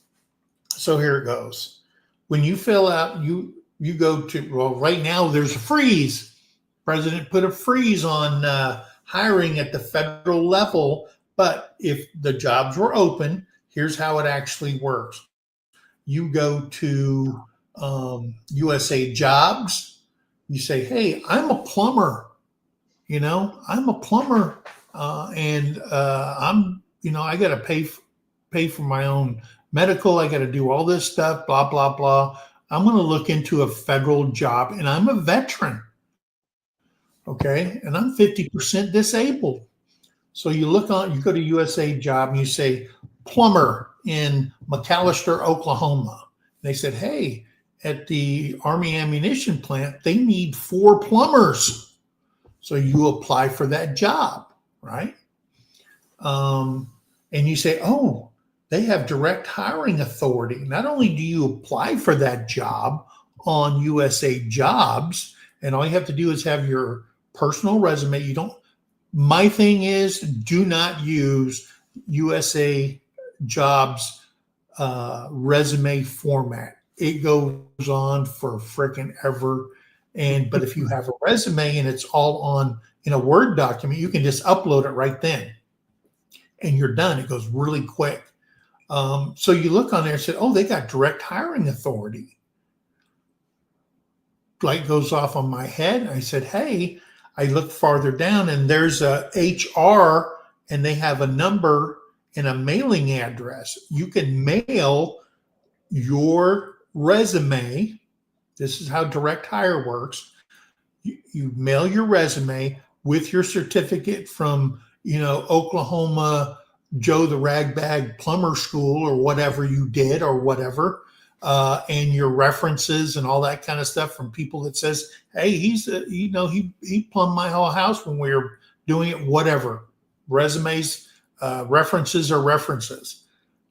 So here it goes. When you fill out, you go to, well, right now there's a freeze. President put a freeze on hiring at the federal level. But if the jobs were open, here's how it actually works. You go to USA Jobs. You say, hey, I'm a plumber. I'm a plumber. And I'm, I got to pay for my own medical. I got to do all this stuff, blah, blah, blah. I'm going to look into a federal job, and I'm a veteran. Okay. And I'm 50% disabled. So you go to USA Job and you say plumber in McAlester, Oklahoma. They said, hey, at the Army ammunition plant, they need 4 plumbers. So you apply for that job, right? And you say, oh, they have direct hiring authority. Not only do you apply for that job on USA Jobs, and all you have to do is have your personal resume. My thing is, do not use USA Jobs resume format. It goes on for freaking ever. But if you have a resume and it's all in a Word document, you can just upload it right then, and you're done. It goes really quick. So you look on there and say, oh, they got direct hiring authority. Light goes off on my head. I said, hey. I looked farther down, and there's a HR, and they have a number and a mailing address. You can mail your resume. This is how direct hire works. You mail your resume with your certificate from, Oklahoma Joe the Ragbag Plumber School or whatever you did or whatever. And your references and all that kind of stuff from people that says, hey, he plumbed my whole house when we were doing it, whatever. Resumes, references are references.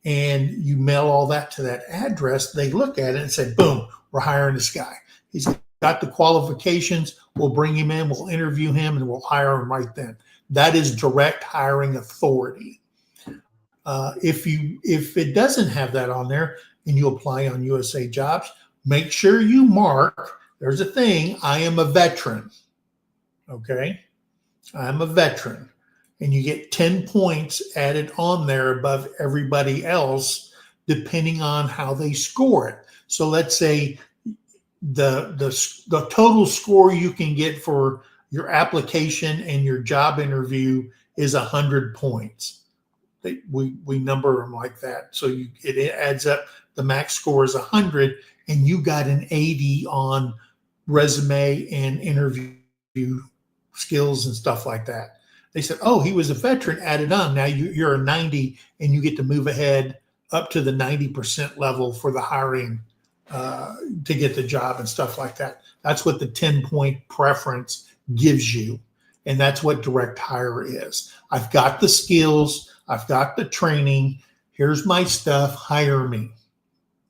And you mail all that to that address. They look at it and say, boom, we're hiring this guy. He's got got the qualifications, we'll bring him in, we'll interview him, and we'll hire him right then. That is direct hiring authority. If it doesn't have that on there and you apply on USA Jobs, make sure you mark, there's a thing, I am a veteran. Okay. I'm a veteran. And you get 10 points added on there above everybody else, depending on how they score it. So let's say the total score you can get for your application and your job interview is 100 points. We number them like that. So it adds up. The max score is 100, and you got an 80 on resume and interview skills and stuff like that. They said, oh, he was a veteran, added on. Now you're a 90, and you get to move ahead up to the 90% level for the hiring to get the job and stuff like that. That's what the 10-point preference gives you. And that's what direct hire is. I've got the skills. I've got the training. Here's my stuff. Hire me.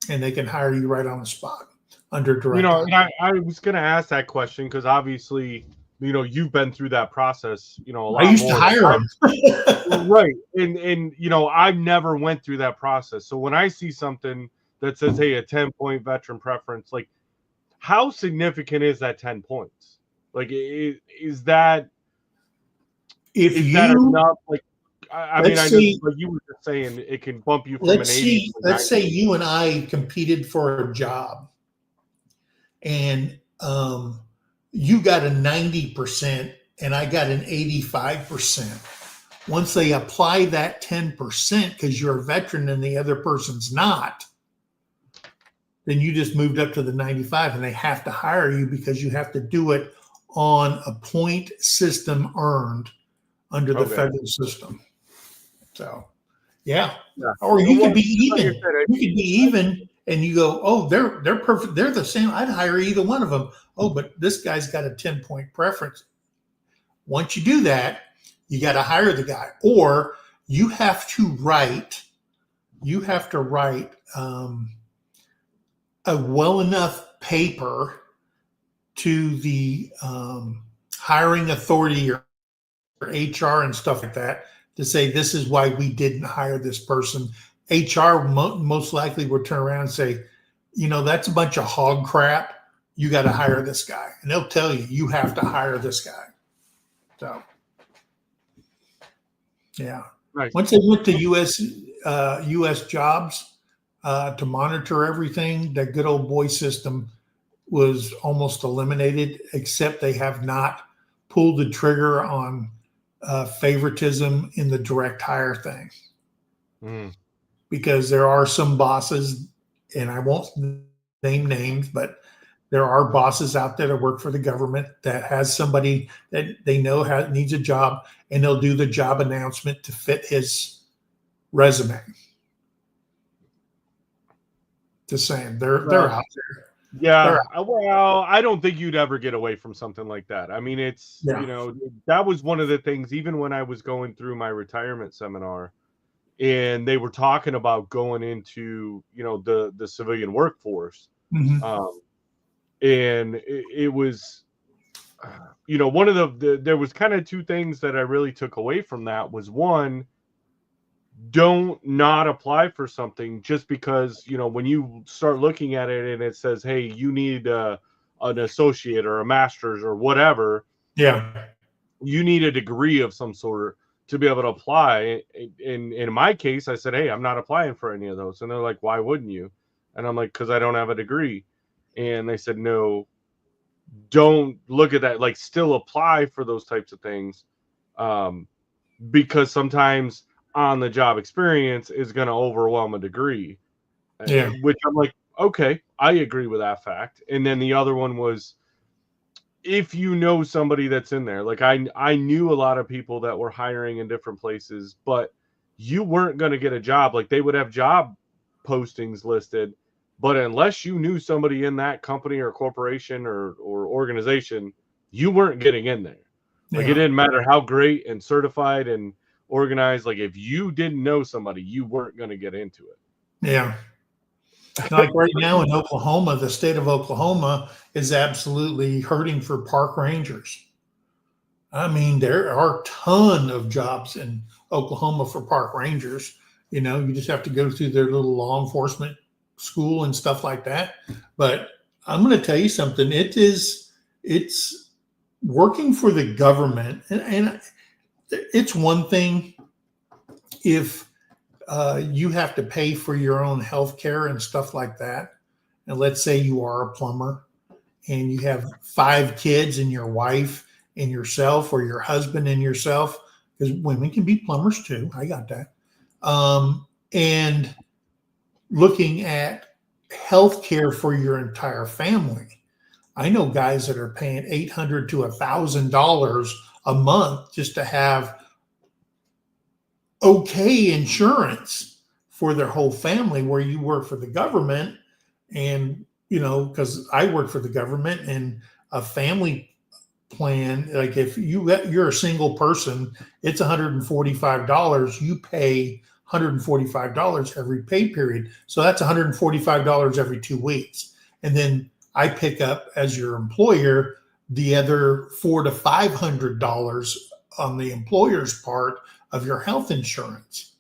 And they can hire you right on the spot under direct hire. And I was going to ask that question because obviously, you've been through that process, a lot. I used to hire them. Right. And I never went through that process. So when I see something that says, hey, a 10-point veteran preference, like how significant is that 10 points? Like, is that enough? Like, I know, like you were just saying, it can bump you from an 80. Let's say you and I competed for a job, and you got a 90% and I got an 85%. Once they apply that 10%, because you're a veteran and the other person's not, then you just moved up to the 95, and they have to hire you because you have to do it on a point system earned under the federal system. So, yeah. Or you could be even. You could be even, and you go, oh, they're perfect. They're the same. I'd hire either one of them. Oh, but this guy's got a 10-point preference. Once you do that, you got to hire the guy, or you have to write. A well enough paper to the hiring authority or HR and stuff like that to say this is why we didn't hire this person. HR most likely will turn around and say, that's a bunch of hog crap. You got to hire this guy, and they'll tell you have to hire this guy. So, yeah. Right. Once they went to US Jobs to monitor everything, that good old boy system was almost eliminated, except they have not pulled the trigger on favoritism in the direct hire thing. Because there are some bosses, and I won't name names, but there are bosses out there that work for the government that has somebody that they know needs a job, and they'll do the job announcement to fit his resume. Just saying, they're out there. Yeah. Well, I don't think you'd ever get away from something like that. I mean, it's, that was one of the things, even when I was going through my retirement seminar and they were talking about going into, the civilian workforce. Mm-hmm. And it was, one of there was kind of two things that I really took away from that was, one, don't not apply for something just because, when you start looking at it and it says, hey, you need an associate or a master's or whatever. Yeah. You need a degree of some sort to be able to apply. In my case, I said, hey, I'm not applying for any of those. And they're like, why wouldn't you? And I'm like, because I don't have a degree. And they said, no, don't look at that. Like, still apply for those types of things. Because sometimes on the job experience is going to overwhelm a degree. Yeah. Which I'm like, okay, I agree with that fact. And then the other one was, if you know somebody that's in there, like I knew a lot of people that were hiring in different places, but you weren't going to get a job. Like, they would have job postings listed, but unless you knew somebody in that company or corporation or organization, you weren't getting in there. Like, it didn't matter how great and certified and organized. Like, if you didn't know somebody, you weren't going to get into it. Yeah. Like right now in Oklahoma, the state of Oklahoma is absolutely hurting for park rangers. I mean, there are a ton of jobs in Oklahoma for park rangers. You know, you just have to go through their little law enforcement school and stuff like that. But I'm going to tell you something. It's working for the government, and it's one thing if you have to pay for your own health care and stuff like that. And let's say you are a plumber and you have 5 kids and your wife and yourself, or your husband and yourself, because women can be plumbers too. I got that. And looking at health care for your entire family. I know guys that are paying $800 to $1,000 a month just to have okay insurance for their whole family, where you work for the government. And, you know, because I work for the government, and a family plan, like if you're a single person, it's $145. You pay $145 every pay period. So that's $145 every 2 weeks. And then I pick up, as your employer, the other $400 to $500 on the employer's part of your health insurance.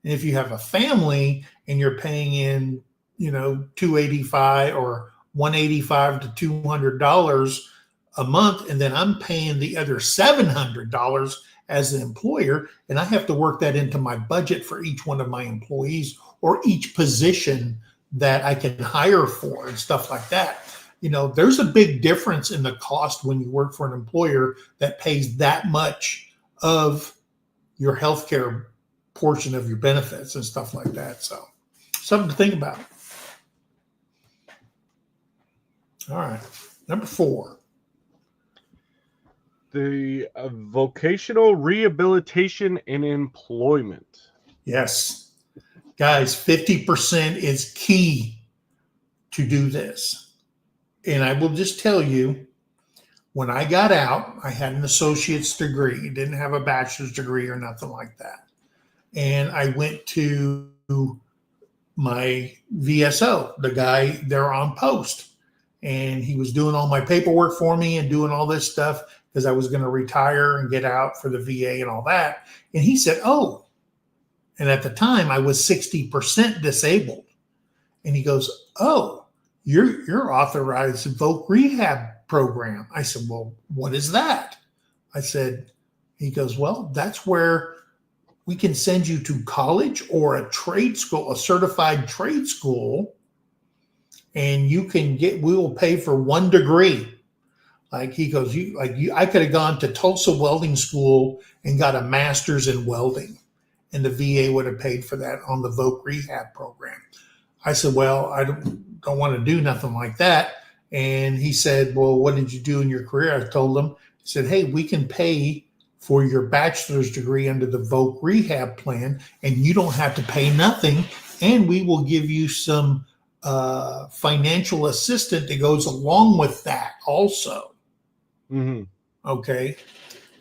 And if you have a family and you're paying in, you know, $285 or $185 to $200 a month, and then I'm paying the other $700 as the employer, and I have to work that into my budget for each one of my employees or each position that I can hire for and stuff like that. You know, there's a big difference in the cost when you work for an employer that pays that much of your healthcare portion of your benefits and stuff like that. So something to think about. All right. Number 4. The vocational rehabilitation and employment. Yes. Guys, 50% is key to do this. And I will just tell you, when I got out, I had an associate's degree, didn't have a bachelor's degree or nothing like that. And I went to my VSO, the guy there on post, and he was doing all my paperwork for me and doing all this stuff because I was going to retire and get out for the VA and all that. And he said, oh, and at the time I was 60% disabled. And he goes, oh, you're authorized to voc rehab program. I said, well, what is that? I said, he goes, well, that's where we can send you to college or a trade school, a certified trade school, and you can we will pay for 1 degree. Like he goes, I could have gone to Tulsa Welding School and got a master's in welding, and the VA would have paid for that on the voc rehab program. I said, well, I don't want to do nothing like that. And he said, well, what did you do in your career? I told him, he said, hey, we can pay for your bachelor's degree under the voc rehab plan, and you don't have to pay nothing. And we will give you some financial assistance that goes along with that also. Mm-hmm. Okay.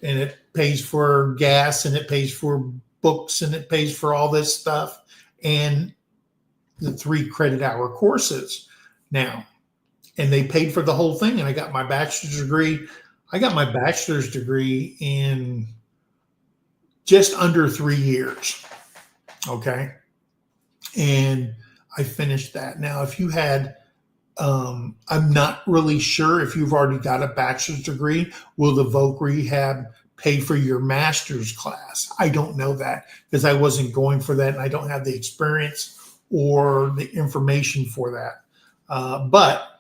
And it pays for gas, and it pays for books, and it pays for all this stuff, and the 3 credit hour courses now. And they paid for the whole thing. And I got my bachelor's degree. I got my bachelor's degree in just under 3 years. Okay. And I finished that. Now, if you had, I'm not really sure if you've already got a bachelor's degree, will the voc rehab pay for your master's class? I don't know that because I wasn't going for that, and I don't have the experience or the information for that. But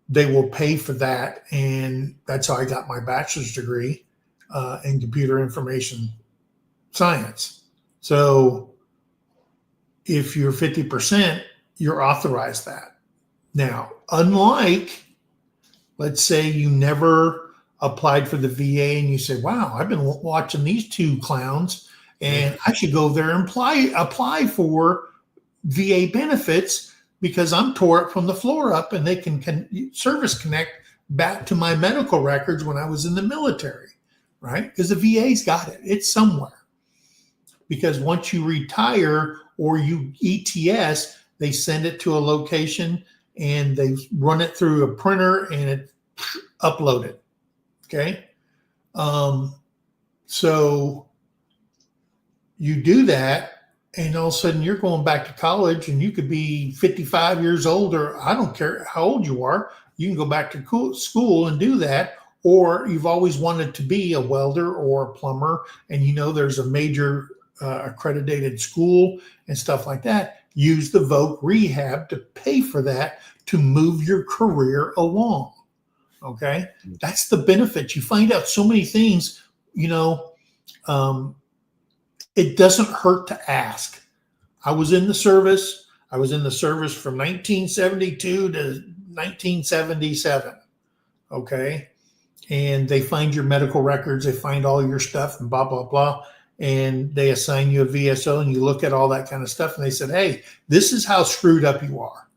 they will pay for that, and that's how I got my bachelor's degree in computer information science. So if you're 50%, you're authorized that. Now, unlike, let's say you never applied for the VA and you say, wow, I've been watching these 2 clowns and I should go there and apply for VA benefits because I'm tore it from the floor up, and they can service connect back to my medical records when I was in the military, right? Because the VA's got it. It's somewhere. Because once you retire or you ETS, They send it to a location and they run it through a printer and it uploaded. Okay. So you do that, and all of a sudden you're going back to college, and you could be 55 years old, or I don't care how old you are. You can go back to school and do that. Or you've always wanted to be a welder or a plumber, and you know there's a major accredited school and stuff like that. Use the Voc Rehab to pay for that to move your career along. Okay. That's the benefit. You find out so many things, you know, it doesn't hurt to ask. I was in the service. I was in the service from 1972 to 1977. Okay. And they find your medical records. They find all your stuff and blah, blah, blah. And they assign you a VSO, and you look at all that kind of stuff. And they said, hey, this is how screwed up you are.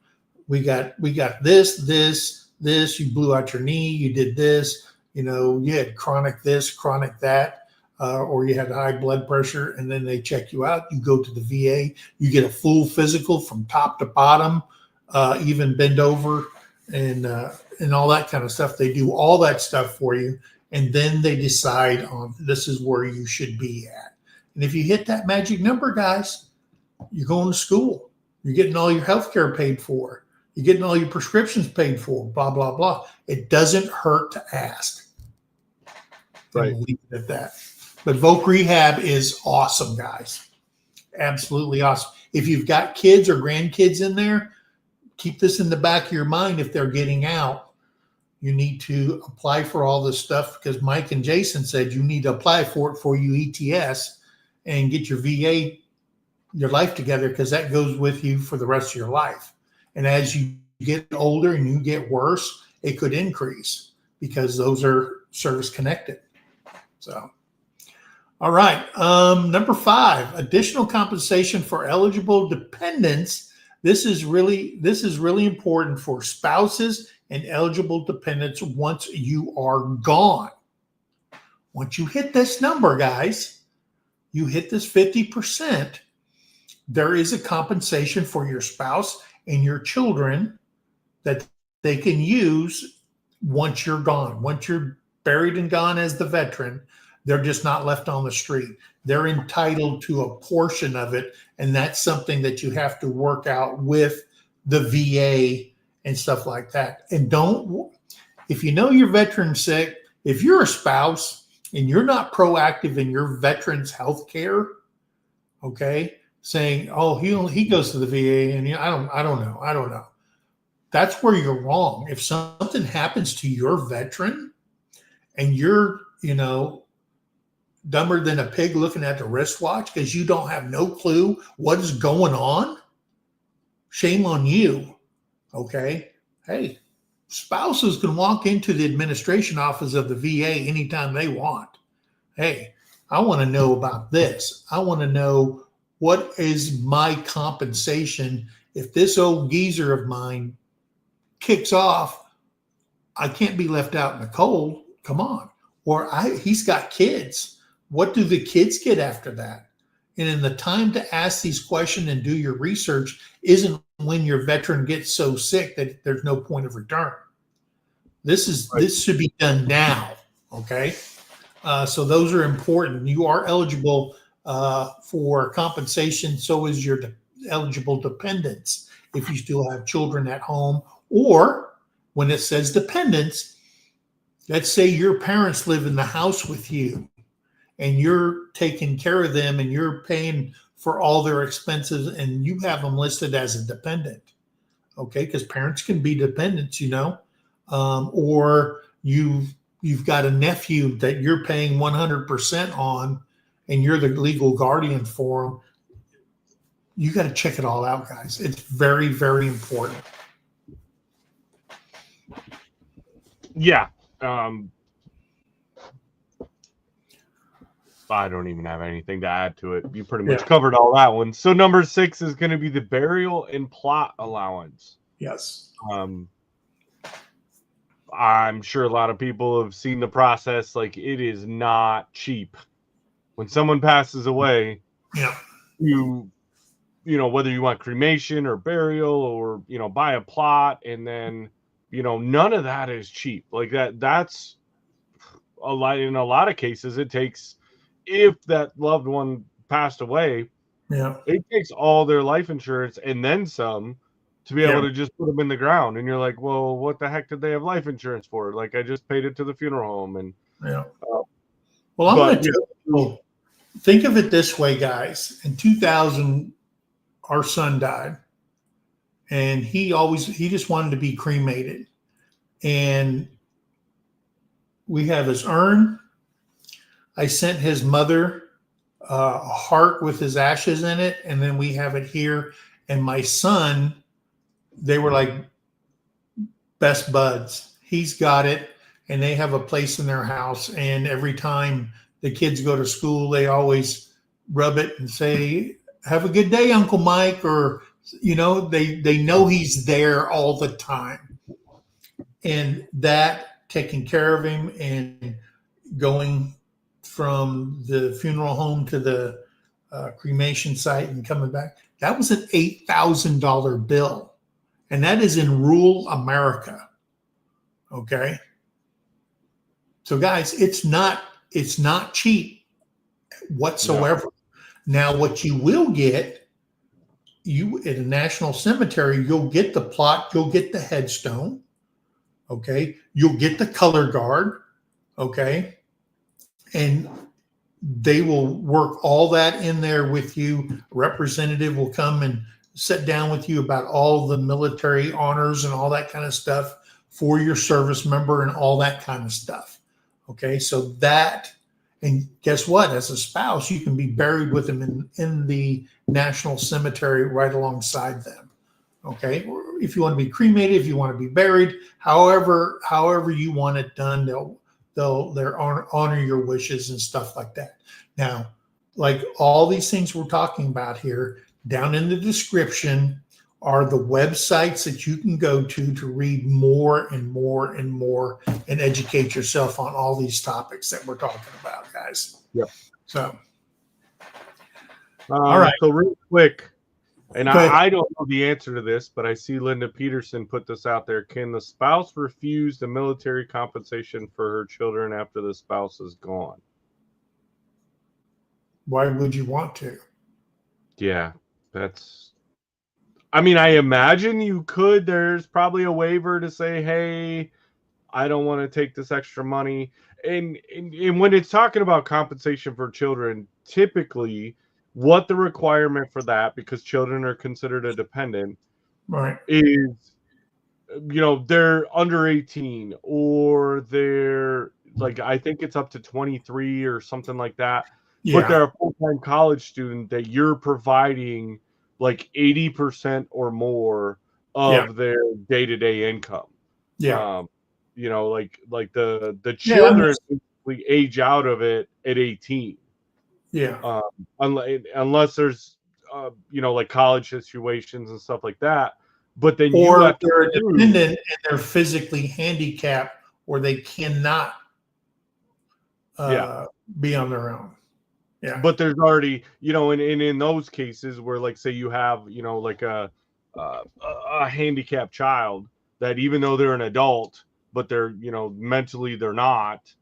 We got this. You blew out your knee. You did this. You know, you had chronic this, chronic that. Or you had high blood pressure, and then they check you out. You go to the VA, you get a full physical from top to bottom, even bend over and all that kind of stuff. They do all that stuff for you, and then they decide on this is where you should be at. And if you hit that magic number, guys, you're going to school. You're getting all your health care paid for. You're getting all your prescriptions paid for, blah, blah, blah. It doesn't hurt to ask. Right. We'll leave it at that. But Voc Rehab is awesome, guys. Absolutely awesome. If you've got kids or grandkids in there, keep this in the back of your mind. If they're getting out, you need to apply for all this stuff, because Mike and Jason said you need to apply for it for you ETS and get your VA, your life together, because that goes with you for the rest of your life. And as you get older and you get worse, it could increase because those are service connected. So. All right. Number 5, additional compensation for eligible dependents. This is really important for spouses and eligible dependents once you are gone. Once you hit this number, guys, you hit this 50%, there is a compensation for your spouse and your children that they can use once you're gone. Once you're buried and gone as the veteran, they're just not left on the street. They're entitled to a portion of it, and that's something that you have to work out with the VA and stuff like that. And if you know your veteran's sick, if you're a spouse and you're not proactive in your veteran's health care, okay, saying, oh, he goes to the VA and I don't know. That's where you're wrong. If something happens to your veteran and you're, dumber than a pig looking at the wristwatch because you don't have no clue what is going on, shame on you. Okay. Hey, spouses can walk into the administration office of the VA anytime they want. Hey, I want to know about this. I want to know what is my compensation. If this old geezer of mine kicks off, I can't be left out in the cold. Come on. Or he's got kids. What do the kids get after that? And in the time to ask these questions and do your research isn't when your veteran gets so sick that there's no point of return. This should be done now. Okay. So those are important. You are eligible for compensation. So is your eligible dependents. If you still have children at home, or when it says dependents, let's say your parents live in the house with you and you're taking care of them and you're paying for all their expenses and you have them listed as a dependent. Okay. Because parents can be dependents, or you've got a nephew that you're paying 100% on and you're the legal guardian for them. You got to check it all out, guys. It's very, very important. Yeah. I don't even have anything to add to it. You pretty much covered all that one. So number 6 is going to be the burial and plot allowance. Yes. I'm sure a lot of people have seen the process. Like, it is not cheap. When someone passes away, you whether you want cremation or burial or, buy a plot, and then, none of that is cheap. Like that's a lot. In a lot of cases, it takes, if that loved one passed away, Yeah. it takes all their life insurance and then some to be able to just put them in the ground. And you're like, well, what the heck did they have life insurance for? Like, I just paid it to the funeral home. And Yeah. Well, I'm but, going to tell you, think of it this way, guys. In 2000, our son died, and he just wanted to be cremated. And we have his urn. I sent his mother a heart with his ashes in it, and then we have it here. And my son, they were like best buds. He's got it, and they have a place in their house. And every time the kids go to school, they always rub it and say, "Have a good day, Uncle Mike," or they know he's there all the time. And that, taking care of him and going from the funeral home to the cremation site and coming back, that was an $8,000 bill. And that is in rural America. Okay. So guys, it's not cheap whatsoever. No. Now, what you will get, at a national cemetery, you'll get the plot, you'll get the headstone. Okay. You'll get the color guard. Okay. And they will work all that in there with you. A representative will come and sit down with you about all the military honors and all that kind of stuff for your service member and all that kind of stuff. Okay. So that, and guess what? As a spouse, you can be buried with them in the national cemetery right alongside them. Okay. Or if you want to be cremated, if you want to be buried, however you want it done, they'll honor your wishes and stuff like that. Now, like all these things we're talking about here, down in the description are the websites that you can go to read more and more and more and educate yourself on all these topics that we're talking about, guys. Yep. So, all right. So real quick, and I don't know the answer to this, but I see Linda Peterson put this out there. Can the spouse refuse the military compensation for her children after the spouse is gone? Why would you want to? Yeah, I imagine you could. There's probably a waiver to say, hey, I don't want to take this extra money. And when it's talking about compensation for children, typically what the requirement for that, because children are considered a dependent, right, is, they're under 18 or they're like, I think it's up to 23 or something like that. Yeah. But they're a full-time college student that you're providing like 80% or more of their day-to-day income. Yeah. Like the children basically age out of it at 18. Yeah. Unless there's like college situations and stuff like that. But then or they're a dependent and they're physically handicapped or they cannot be on their own. Yeah. But there's already, in those cases where, like, say you have, like a handicapped child that even though they're an adult, but they're, mentally they're not.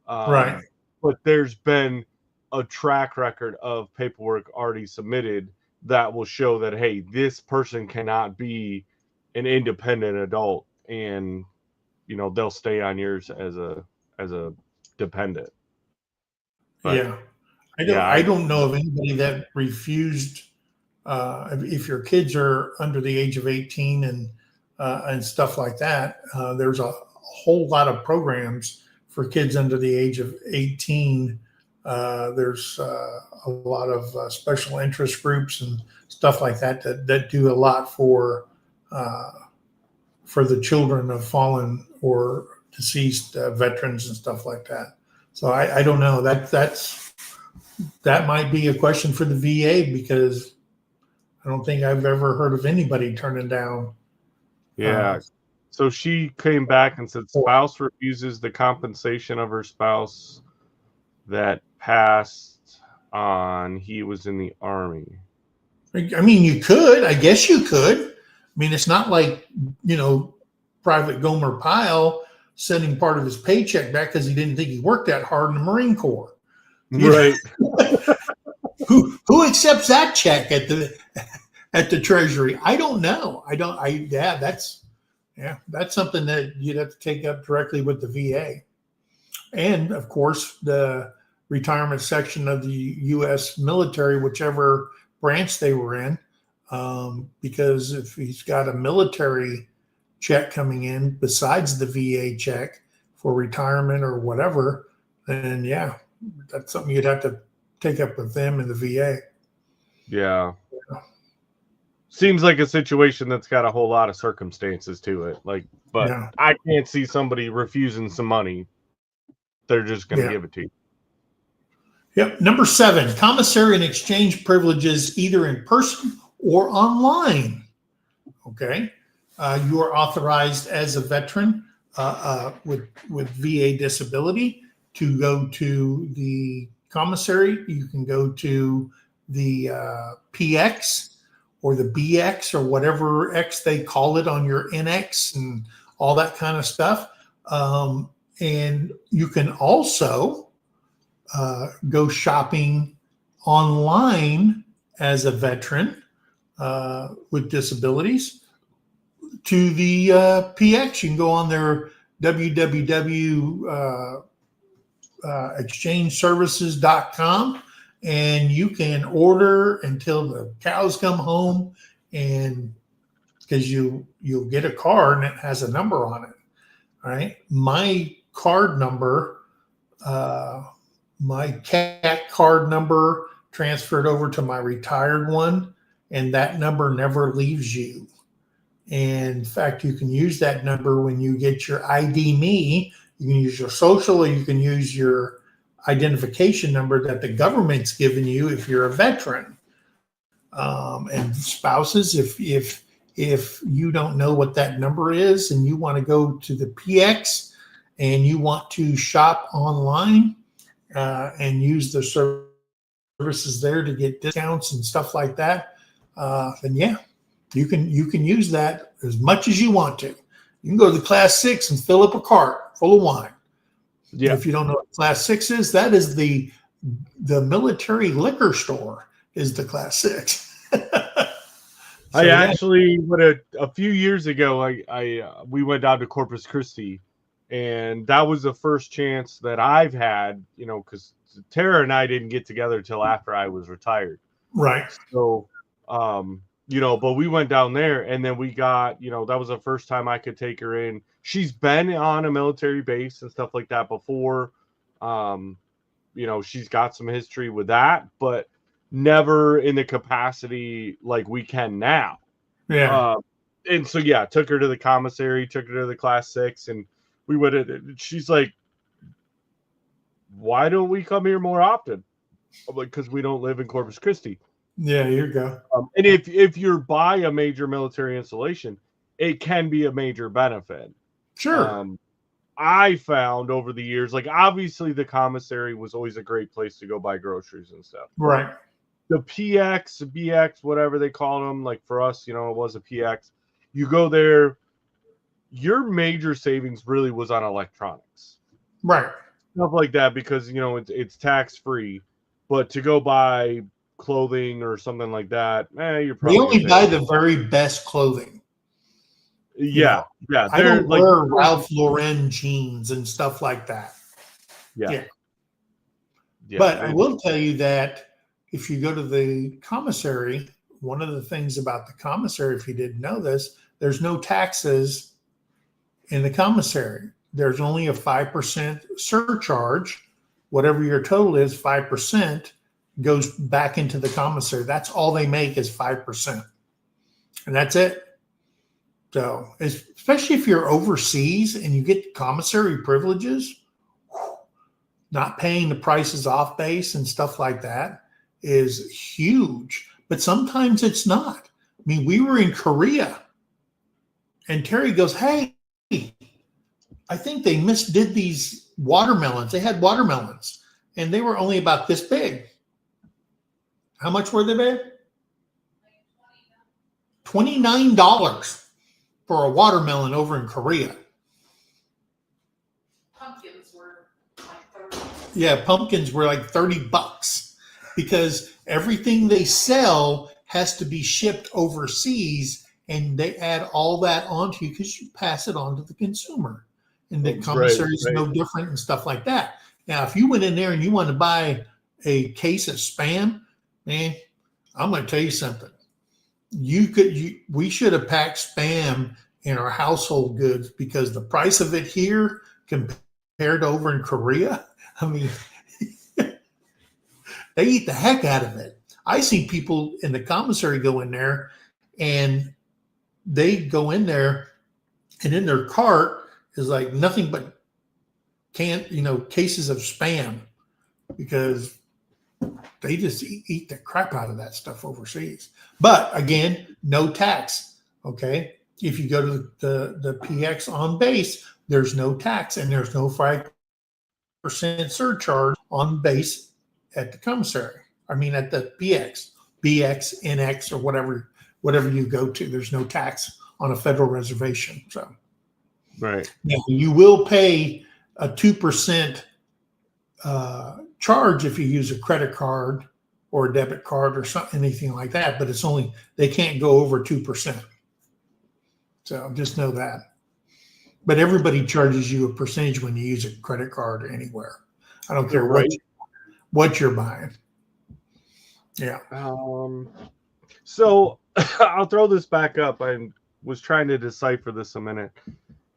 Right. But there's been a track record of paperwork already submitted that will show that, hey, this person cannot be an independent adult, and, they'll stay on yours as a dependent. But, I don't know of anybody that refused. If your kids are under the age of 18 and stuff like that, there's a whole lot of programs for kids under the age of 18. There's a lot of special interest groups and stuff like that do a lot for the children of fallen or deceased veterans and stuff like that. So I don't know. That might be a question for the VA, because I don't think I've ever heard of anybody turning down. Yeah. So she came back and said spouse refuses the compensation of her spouse that passed on. He was in the Army. I mean, you could. I guess you could. I mean, it's not like, Private Gomer Pyle sending part of his paycheck back because he didn't think he worked that hard in the Marine Corps. Right. Who accepts that check at the Treasury? I don't know. That's something that you'd have to take up directly with the VA. And of course, the retirement section of the U.S. military, whichever branch they were in, because if he's got a military check coming in besides the VA check for retirement or whatever, then that's something you'd have to take up with them in the VA. Yeah. Seems like a situation that's got a whole lot of circumstances to it. But I can't see somebody refusing some money. They're just going to give it to you. Yep. Number 7, commissary and exchange privileges either in person or online. Okay. You are authorized as a veteran with VA disability to go to the commissary. You can go to the PX or the BX or whatever X they call it on your NX and all that kind of stuff. And you can also go shopping online as a veteran with disabilities to the PX. You can go on their www.exchangeservices.com and you can order until the cows come home, and because you'll get a card and it has a number on it. All right. My card number, my CAT card number transferred over to my retired one, and that number never leaves you. And in fact, you can use that number when you get your ID Me. You can use your social, or you can use your identification number that the government's given you if you're a veteran. And spouses, if you don't know what that number is and you want to go to the PX and you want to shop online and use the services there to get discounts and stuff like that, then you can use that as much as you want to. You can go to the Class 6 and fill up a cart full of wine. Yeah. If you don't know what Class 6 is, that is the military liquor store is the Class 6. I actually, a few years ago, we went down to Corpus Christi, and that was the first chance that I've had, because Tara and I didn't get together till after I was retired. Right. So, but we went down there, and then we got, that was the first time I could take her in. She's been on a military base and stuff like that before. She's got some history with that, but never in the capacity like we can now. Yeah. And so, took her to the commissary, took her to the Class 6, and we went. She's like, "Why don't we come here more often?" I'm like, "Because we don't live in Corpus Christi." Yeah, here you go. And if you're by a major military installation, it can be a major benefit. Sure. I found over the years, obviously the commissary was always a great place to go buy groceries and stuff. Right. The PX, BX, whatever they call them, for us, it was a PX. You go there, your major savings really was on electronics. Right. Stuff like that, because, it's tax-free. But to go buy clothing or something like that, you're probably... You only buy the very best clothing. Yeah. I don't wear Ralph Lauren jeans and stuff like that. Yeah. But I will tell you that if you go to the commissary, one of the things about the commissary, if you didn't know this, there's no taxes in the commissary. There's only a 5% surcharge. Whatever your total is, 5% goes back into the commissary. That's all they make is 5%. And that's it. So, especially if you're overseas and you get commissary privileges, not paying the prices off base and stuff like that is huge. But sometimes it's not. I mean, we were in Korea and Terry goes, "Hey, I think they misdid these watermelons. They had watermelons and they were only about this big." How much were they, babe? $29 for a watermelon over in Korea. Pumpkins were like 30. Yeah, pumpkins were like $30 because everything they sell has to be shipped overseas, and they add all that onto you because you pass it on to the consumer. And the commissary is no different and stuff like that. Now, if you went in there and you want to buy a case of Spam, man, I'm going to tell you something. We should have packed Spam in our household goods, because the price of it here compared to over in Korea, I mean, they eat the heck out of it. I see people in the commissary go in there, and they go in there, and in their cart is like nothing but cases of Spam, because they just eat the crap out of that stuff overseas. But again, no tax. Okay, if you go to the PX on base, there's no tax, and there's no 5% surcharge on base at the commissary. I mean, at the PX, BX, NX, or whatever you go to. There's no tax on a federal reservation. So, right. Now, you will pay a 2% charge if you use a credit card or a debit card or something, anything like that. But they can't go over 2%. So just know that. But everybody charges you a percentage when you use a credit card anywhere. I don't care what you're buying. Yeah. So I'll throw this back up. I was trying to decipher this a minute.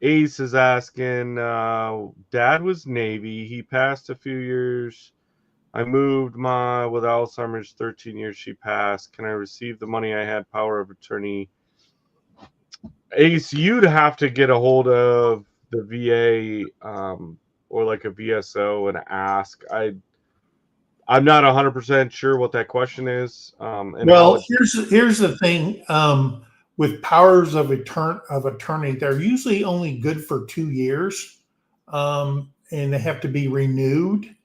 Ace is asking, Dad was Navy. He passed a few years. I moved with Alzheimer's, 13 years she passed. Can I receive the money I had power of attorney? Ace, you'd have to get a hold of the VA or like a VSO and ask. I'm not 100% sure what that question is. Here's the thing. With powers of attorney, they're usually only good for 2 years, and they have to be renewed.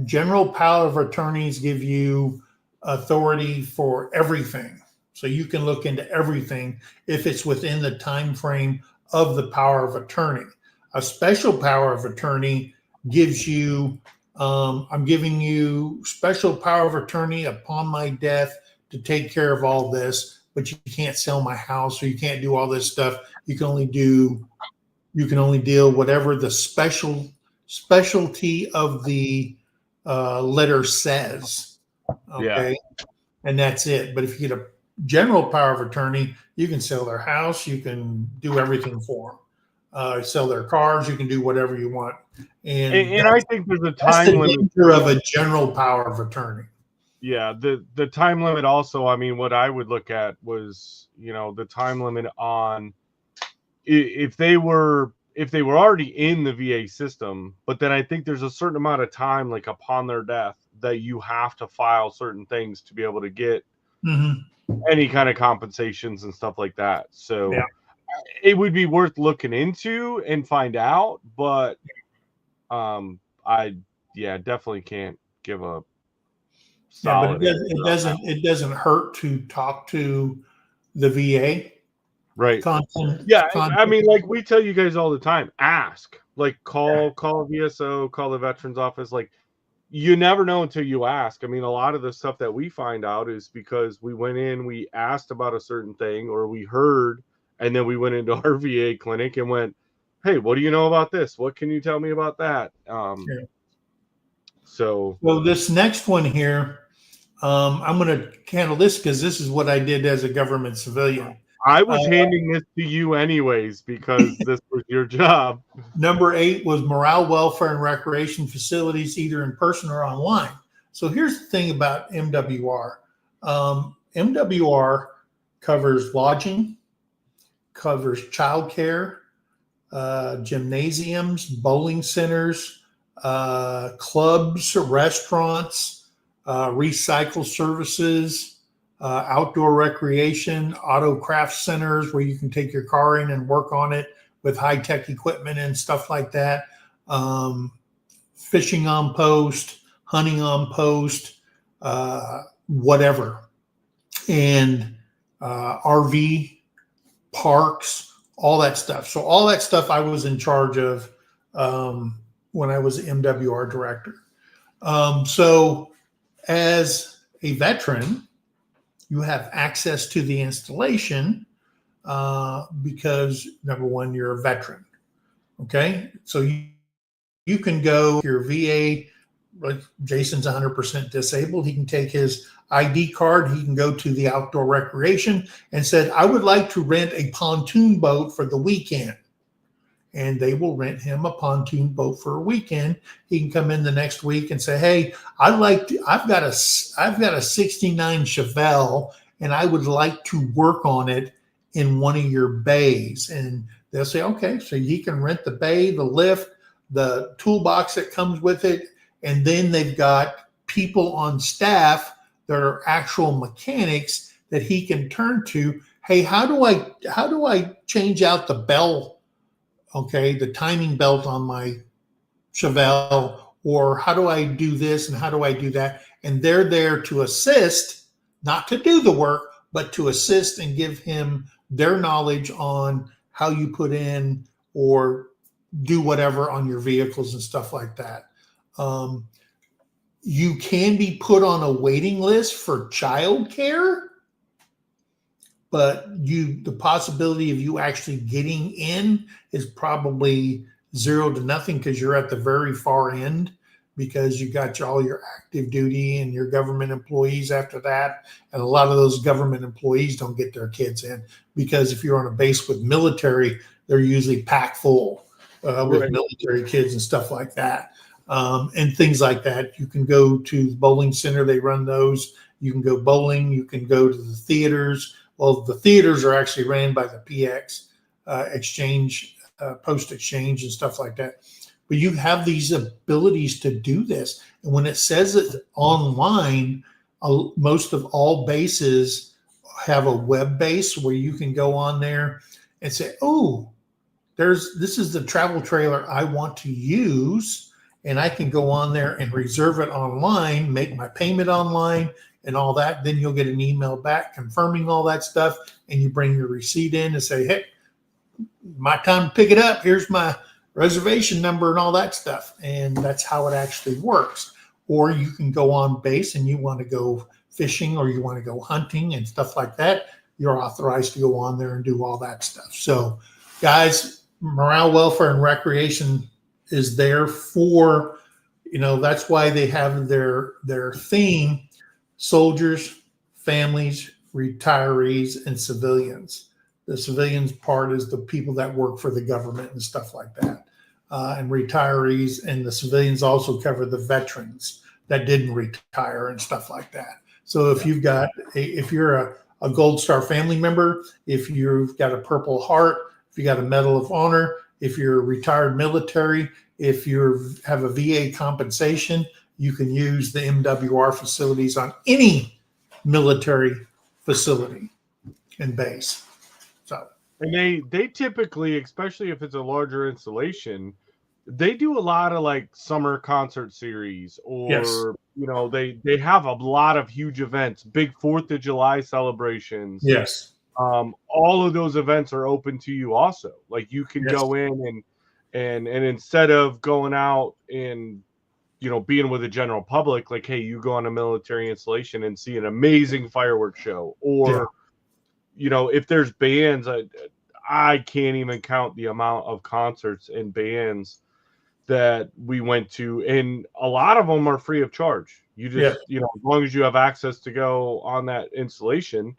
General power of attorneys give you authority for everything, so you can look into everything if it's within the time frame of the power of attorney. A special power of attorney gives you, I'm giving you special power of attorney upon my death to take care of all this, but you can't sell my house, or you can't do all this stuff. You can only deal whatever the specialty of the letter says. Okay. Yeah. And that's it. But if you get a general power of attorney, you can sell their house, you can do everything for them. Sell their cars, you can do whatever you want. And I think there's a time limit of a general power of attorney. Yeah, the time limit also, I mean, what I would look at was, the time limit on if they were already in the VA system, but then I think there's a certain amount of time, like upon their death, that you have to file certain things to be able to get any kind of compensations and stuff like that. So it would be worth looking into and find out, but I definitely can't give a solid. Yeah, but it doesn't hurt to talk to the VA. Right. I mean, like we tell you guys all the time, ask. Like call a VSO, call the veterans office. Like, you never know until you ask. I mean, a lot of the stuff that we find out is because we went in, we asked about a certain thing, or we heard, and then we went into our VA clinic and went, hey, what do you know about this? What can you tell me about that? So this next one here, I'm going to handle this because this is what I did as a government civilian. I was handing this to you anyways because this was your job. Number 8 was morale, welfare, and recreation facilities, either in person or online. So here's the thing about MWR. MWR covers lodging, covers childcare, gymnasiums, bowling centers, clubs, restaurants, recycle services, outdoor recreation, auto craft centers where you can take your car in and work on it with high-tech equipment and stuff like that, fishing on post, hunting on post, whatever. And RV parks, all that stuff. So all that stuff I was in charge of when I was MWR director. So as a veteran, you have access to the installation because number one, you're a veteran. Okay. So you can go your VA, like Jason's 100% disabled. He can take his ID card. He can go to the outdoor recreation and said, I would like to rent a pontoon boat for the weekend. And they will rent him a pontoon boat for a weekend. He can come in the next week and say, hey, I've got a 69 Chevelle and I would like to work on it in one of your bays. And they'll say, okay, so he can rent the bay, the lift, the toolbox that comes with it. And then they've got people on staff that are actual mechanics that he can turn to. Hey, how do I change out the bell? Okay, the timing belt on my Chevelle, or how do I do this and how do I do that? And they're there to assist, not to do the work, but to assist and give him their knowledge on how you put in or do whatever on your vehicles and stuff like that. You can be put on a waiting list for childcare, but the possibility of you actually getting in is probably 0 to nothing because you're at the very far end, because you got all your active duty and your government employees after that. And a lot of those government employees don't get their kids in because if you're on a base with military, they're usually packed full with military kids and stuff like that. And things like that. You can go to the bowling center. They run those. You can go bowling. You can go to the theaters. Well, the theaters are actually ran by the PX exchange, post exchange and stuff like that. But you have these abilities to do this. And when it says it online, most of all bases have a web base where you can go on there and say, oh, this is the travel trailer I want to use. And I can go on there and reserve it online, make my payment online and all that. Then you'll get an email back confirming all that stuff. And you bring your receipt in and say, hey, my time to pick it up. Here's my reservation number and all that stuff. And that's how it actually works. Or you can go on base and you want to go fishing or you want to go hunting and stuff like that. You're authorized to go on there and do all that stuff. So guys, morale, welfare, and recreation is there for, that's why they have their theme: soldiers, families, retirees, and civilians. The civilians part is the people that work for the government and stuff like that. And retirees and the civilians also cover the veterans that didn't retire and stuff like that. So if you've got, if you're a Gold Star family member, if you've got a Purple Heart, if you got a Medal of Honor, if you're retired military, if you have a VA compensation, you can use the MWR facilities on any military facility and base. So, and they typically, especially if it's a larger installation, they do a lot of like summer concert series, or yes. They have a lot of huge events, big 4th of July celebrations. Yes. All of those events are open to you also. Like you can go in and instead of going out and being with the general public, like, hey, you go on a military installation and see an amazing fireworks show, or if there's bands, I can't even count the amount of concerts and bands that we went to, and a lot of them are free of charge. You just as long as you have access to go on that installation,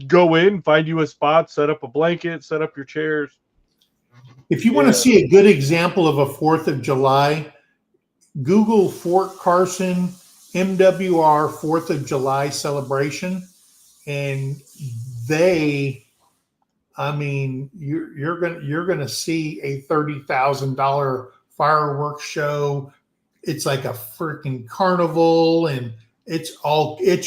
go in, find you a spot, set up a blanket, set up your chairs. If you want to see a good example of a 4th of July, Google Fort Carson MWR 4th of July celebration, and you're gonna see a $30,000 fireworks show. It's like a freaking carnival, and it's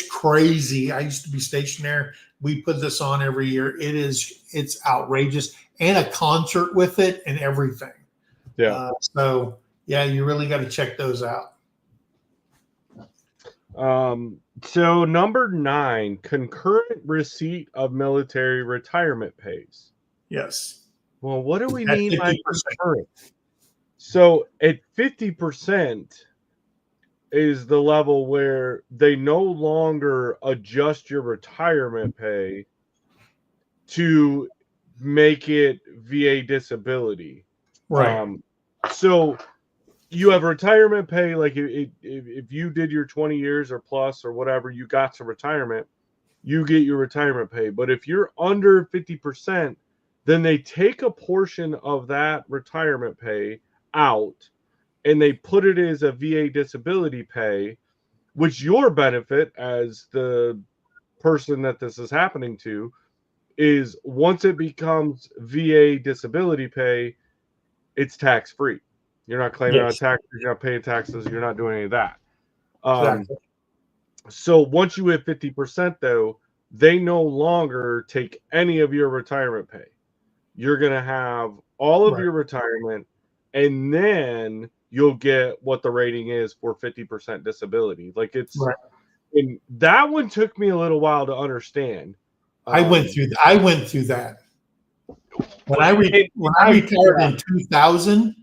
crazy. I used to be stationed there. We put this on every year. It's outrageous, and a concert with it and everything. Yeah. You really got to check those out. So number 9, concurrent receipt of military retirement pays. Yes. Well, what do we At mean by 50%. concurrent? So at 50% is the level where they no longer adjust your retirement pay to make it VA disability. Right. So you have retirement pay, like if you did your 20 years or plus or whatever, you got to retirement, you get your retirement pay. But if you're under 50%, then they take a portion of that retirement pay out and they put it as a VA disability pay, which your benefit as the person that this is happening to is once it becomes VA disability pay, it's tax free. You're not claiming on Yes. taxes, you're not paying taxes, you're not doing any of that. Exactly. So once you hit 50%, though, they no longer take any of your retirement pay. You're going to have all of Right. your retirement, and then you'll get what the rating is for 50% disability. Like it's, Right. and that one took me a little while to understand. I went through that. When I retired in 2000,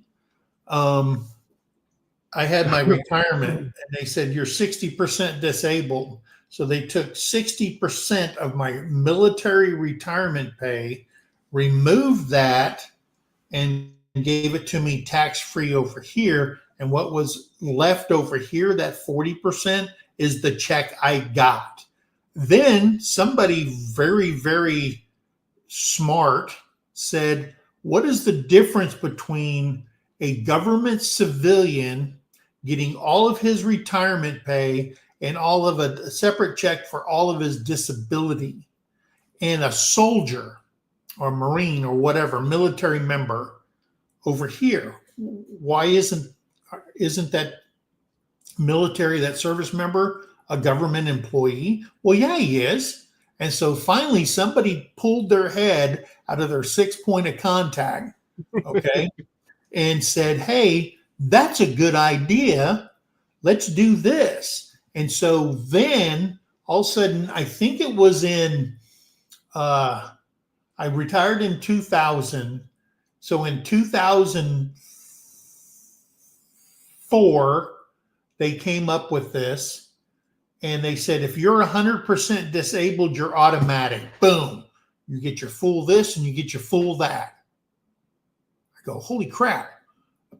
I had my retirement, and they said you're 60% disabled. So they took 60% of my military retirement pay, removed that, and gave it to me tax-free over here. And what was left over here, that 40%, is the check I got. Then somebody very, very smart said, what is the difference between a government civilian getting all of his retirement pay and all of a separate check for all of his disability, and a soldier or Marine or whatever military member over here? Why isn't that military, that service member, a government employee? Well, yeah, he is. And so finally somebody pulled their head out of their 6 point of contact, okay, and said, hey, that's a good idea. Let's do this. And so then all of a sudden, I think it was I retired in 2000. So in 2004, they came up with this. And they said, if you're 100% disabled, you're automatic. Boom. You get your full this and you get your full that. I go, holy crap.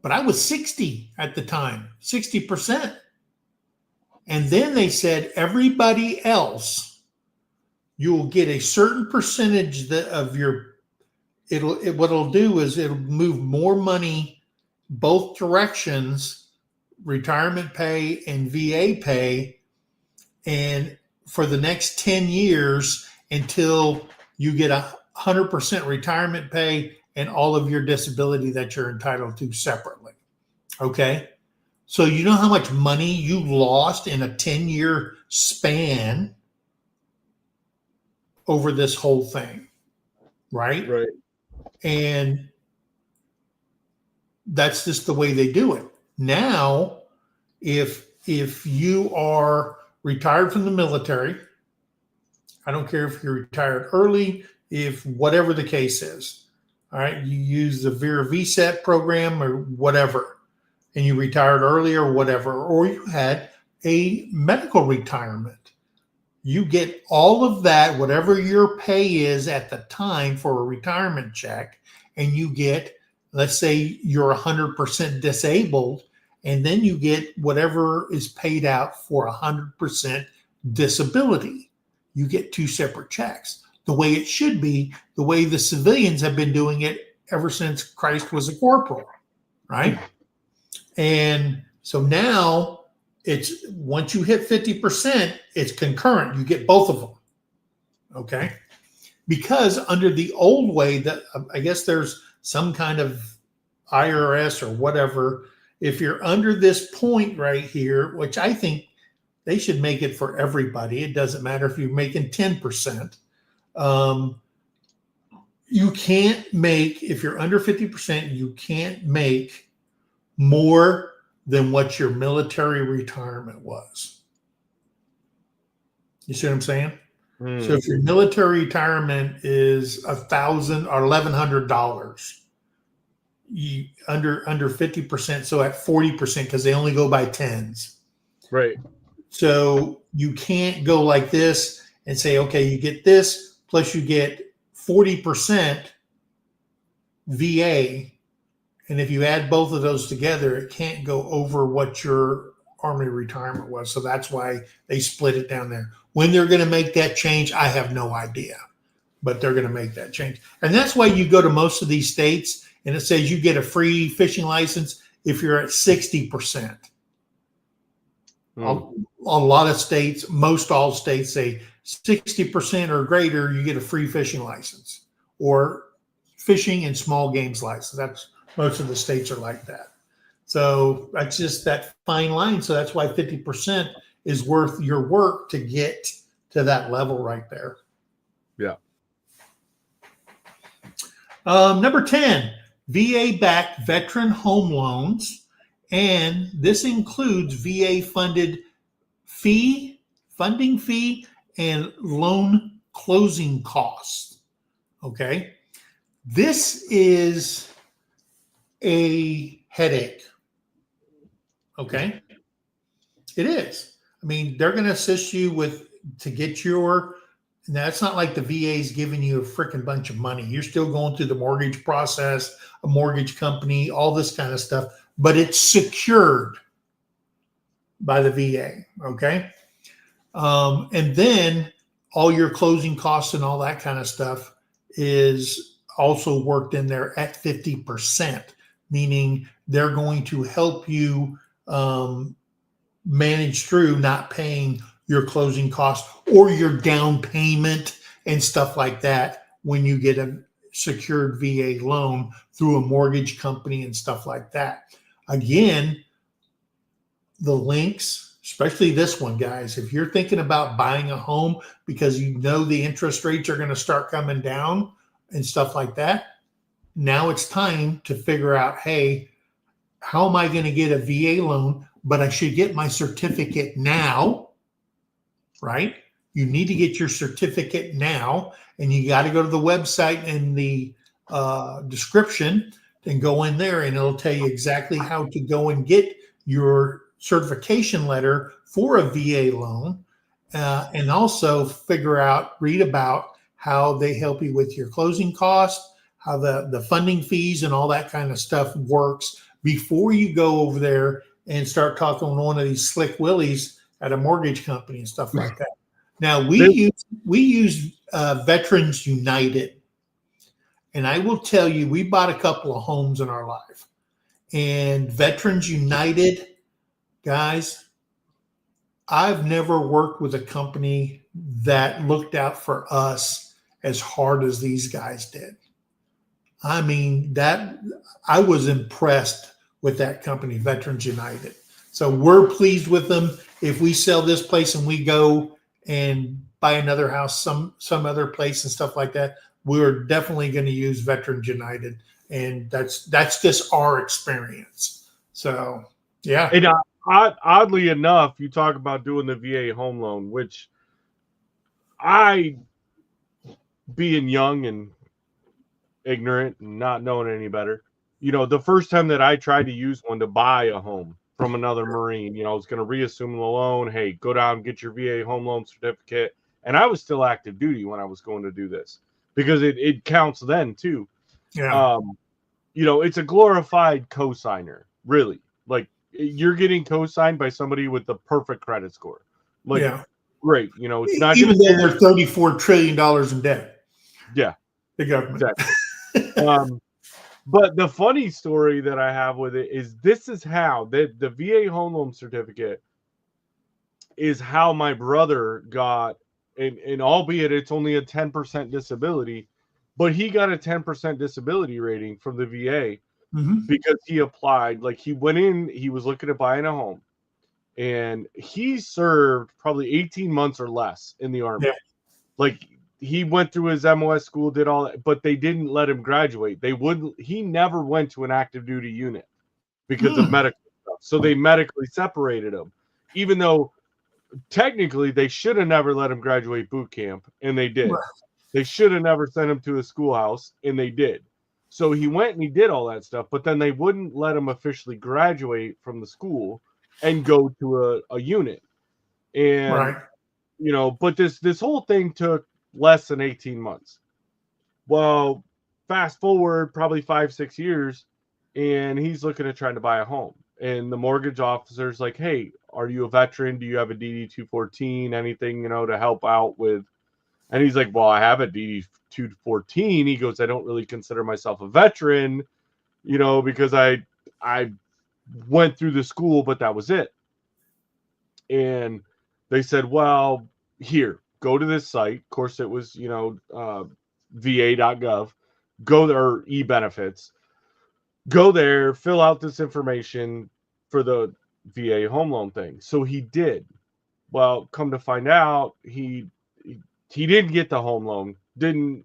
But I was 60 at the time, 60%. And then they said, everybody else, you'll get a certain percentage of your, what it'll do is it'll move more money both directions, retirement pay and VA pay, and for the next 10 years until you get 100% retirement pay and all of your disability that you're entitled to separately. Okay. So you know how much money you lost in a 10-year span over this whole thing, right? Right. And that's just the way they do it. Now, if you are retired from the military, I don't care if you're retired early, if whatever the case is, all right, you use the VERA VSET program or whatever, and you retired early or whatever, or you had a medical retirement, you get all of that, whatever your pay is at the time for a retirement check, and you get, let's say you're 100% disabled, and then you get whatever is paid out for 100% disability. You get 2 separate checks, the way it should be, the way the civilians have been doing it ever since Christ was a corporal, right? And so now it's, once you hit 50%, it's concurrent. You get both of them, okay? Because under the old way, that I guess there's some kind of IRS or whatever, if you're under this point right here, which I think they should make it for everybody. It doesn't matter if you're making 10%. You can't make, if you're under 50%, you can't make more than what your military retirement was. You see what I'm saying? Hmm. So if your military retirement is $1,000 or $1,100, you under 50%, so at 40% because they only go by tens. Right. So you can't go like this and say, okay, you get this plus you get 40% VA, and if you add both of those together, it can't go over what your Army retirement was. So that's why they split it down there. When they're going to make that change, I have no idea, but they're going to make that change. And that's why you go to most of these states and it says you get a free fishing license if you're at 60%. Hmm. A lot of states, most all states say 60% or greater, you get a free fishing license or fishing and small games license. That's most of the states are like that. So that's just that fine line. So that's why 50% is worth your work to get to that level right there. Yeah. Number 10, VA-backed veteran home loans. And this includes VA-funded funding fee, and loan closing costs. Okay. This is a headache. Okay. It is. I mean, they're going to assist you to get your, now it's not like the VA is giving you a freaking bunch of money. You're still going through the mortgage process, a mortgage company, all this kind of stuff, but it's secured by the VA. Okay. And then all your closing costs and all that kind of stuff is also worked in there at 50%, meaning they're going to help you manage through not paying your closing costs or your down payment and stuff like that when you get a secured VA loan through a mortgage company and stuff like that. Again, the links, especially this one, guys, if you're thinking about buying a home because you know the interest rates are going to start coming down and stuff like that, now it's time to figure out, hey, how am I going to get a VA loan? But I should get my certificate now, right? You need to get your certificate now, and you got to go to the website in the description and go in there, and it'll tell you exactly how to go and get your certification letter for a VA loan, and also read about how they help you with your closing costs, how the funding fees and all that kind of stuff works before you go over there and start talking to one of these slick willies at a mortgage company and stuff like that. Now we use Veterans United, and I will tell you, we bought a couple of homes in our life, and Veterans United, guys, I've never worked with a company that looked out for us as hard as these guys did. I mean, that I was impressed with that company, Veterans United. So we're pleased with them. If we sell this place and we go and buy another house, some other place and stuff like that, we're definitely going to use Veterans United, and that's just our experience. So yeah. And oddly enough, you talk about doing the VA home loan, which I, being young and ignorant and not knowing any better, the first time that I tried to use one to buy a home from another Marine, I was going to reassume the loan. Hey, go down, get your VA home loan certificate. And I was still active duty when I was going to do this because it counts then too. Yeah. It's a glorified cosigner, really. Like, you're getting co-signed by somebody with the perfect credit score. Like, yeah. Great. It's not even though they're $34 trillion in debt. Yeah. The government. Exactly. But the funny story that I have with it is this is how the VA home loan certificate is how my brother got, and albeit it's only a 10% disability, but he got a 10% disability rating from the VA because he applied. Like, he went in, he was looking at buying a home, and he served probably 18 months or less in the Army. Yeah. Like, he went through his MOS school, did all that, but they didn't let him graduate. He never went to an active duty unit because of medical stuff. So they medically separated him, even though technically they should have never let him graduate boot camp, and they did. Right. They should have never sent him to a schoolhouse, and they did. So he went and he did all that stuff, but then they wouldn't let him officially graduate from the school and go to a unit. And Right. But this whole thing took less than 18 months. Well, fast forward probably 5-6 years, and he's looking at trying to buy a home. And the mortgage officer's like, hey, are you a veteran? Do you have a DD 214? Anything, to help out with? And he's like, well, I have a DD 214. He goes, I don't really consider myself a veteran, because I went through the school, but that was it. And they said, well, here, go to this site. Of course, it was, va.gov. Go there, or e-benefits. Go there, fill out this information for the VA home loan thing. So he did. Well, come to find out, he didn't get the home loan. Didn't,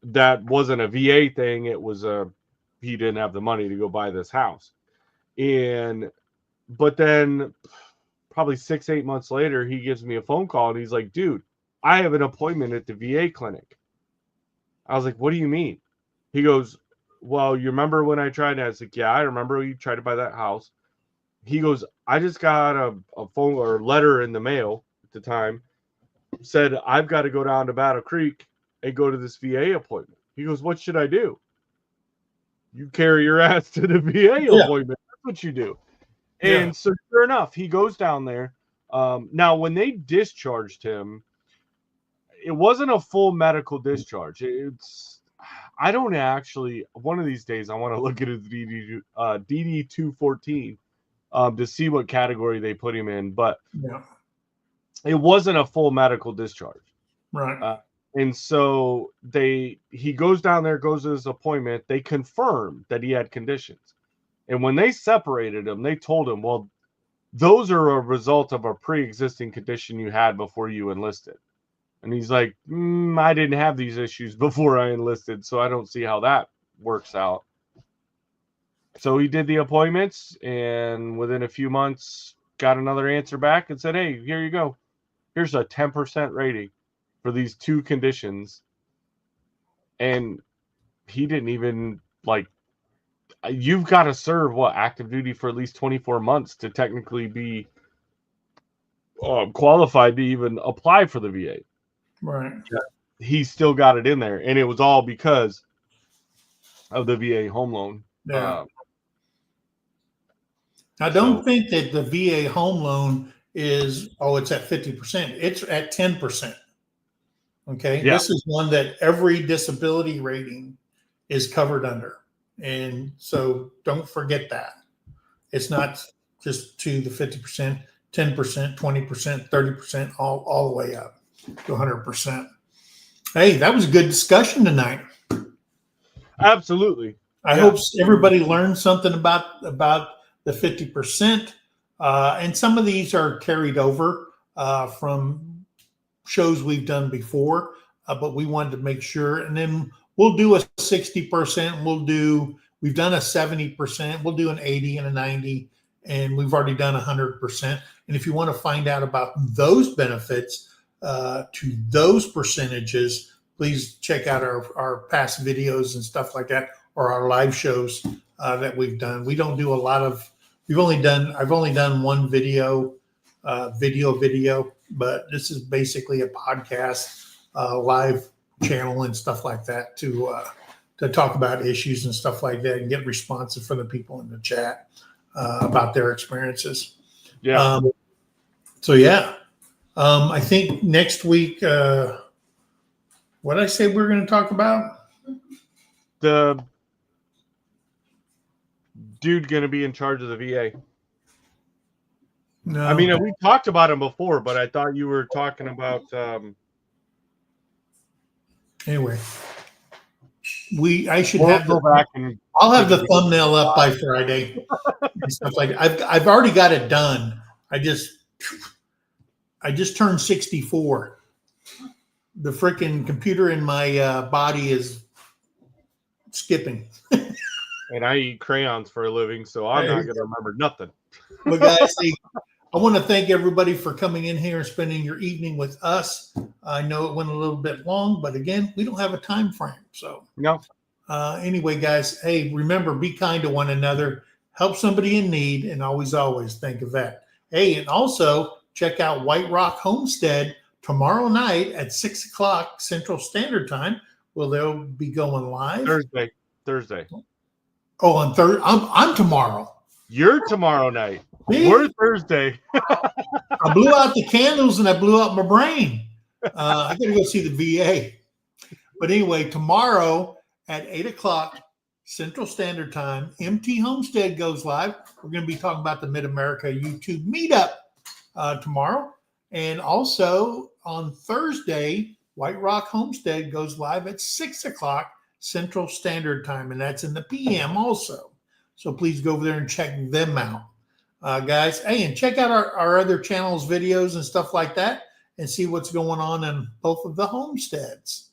that wasn't a VA thing. It was he didn't have the money to go buy this house. But then probably 6-8 months later, he gives me a phone call and he's like, dude, I have an appointment at the VA clinic. I was like, what do you mean? He goes, well, you remember when I tried? I was like, yeah, I remember you tried to buy that house. He goes, I just got a phone or letter in the mail at the time, said I've got to go down to Battle Creek and go to this VA appointment. He goes, what should I do? You carry your ass to the VA appointment. That's what you do. And so sure enough, he goes down there. Now, when they discharged him, it wasn't a full medical discharge. I don't actually, one of these days, I want to look at his DD 214 to see what category they put him in, but it wasn't a full medical discharge. Right. And so he goes down there, goes to his appointment. They confirmed that he had conditions. And when they separated him, they told him, well, those are a result of a pre-existing condition you had before you enlisted. And he's like, I didn't have these issues before I enlisted, so I don't see how that works out. So he did the appointments, and within a few months, got another answer back and said, hey, here you go. Here's a 10% rating for these 2 conditions. And he didn't even, you've got to serve, active duty for at least 24 months to technically be qualified to even apply for the VA. Right. He still got it in there, and it was all because of the VA home loan. Yeah. I don't think that the VA home loan is, it's at 50%. It's at 10%. Okay. Yeah. This is one that every disability rating is covered under. And so don't forget that. It's not just to the 50%, 10%, 20%, 30%, all the way up to 100%. Hey, that was a good discussion tonight. Absolutely. I hope everybody learned something about the 50%. And some of these are carried over from shows we've done before, but we wanted to make sure. And then we'll do a 60%. We've done a 70%. We'll do an 80 and a 90, and we've already done 100%. And if you want to find out about those benefits to those percentages, please check out our past videos and stuff like that, or our live shows that we've done. We don't do a lot of. I've only done one video, but this is basically a podcast, live channel and stuff like that to talk about issues and stuff like that and get responsive from the people in the chat about their experiences. Yeah. I think next week, what did I say we're going to talk about? The dude going to be in charge of the VA. No, I mean, we talked about him before, but I thought you were talking about. Anyway, I should we'll have go back and I'll have the thumbnail up by Friday and stuff like that. I've already got it done. I just turned 64. The freaking computer in my body is skipping. And I eat crayons for a living, so I'm not going to remember nothing. But guys, I want to thank everybody for coming in here and spending your evening with us. I know it went a little bit long, but again, we don't have a time frame. So No. anyway, guys, hey, remember, be kind to one another, help somebody in need, and always think of that. Hey, and also check out White Rock Homestead tomorrow night at 6 o'clock Central Standard Time. Well, they'll be going live Thursday. Oh, on Thursday. I'm tomorrow. You're tomorrow night. See? We're Thursday. I blew out the candles and I blew out my brain. I got to go see the VA. But anyway, tomorrow at 8 o'clock Central Standard Time, MT Homestead goes live. We're going to be talking about the Mid-America YouTube meetup tomorrow. And also on Thursday, White Rock Homestead goes live at 6 o'clock Central Standard Time, and that's in the PM also. So please go over there and check them out. Guys, hey, and check out our other channels, videos, and stuff like that, and see what's going on in both of the homesteads.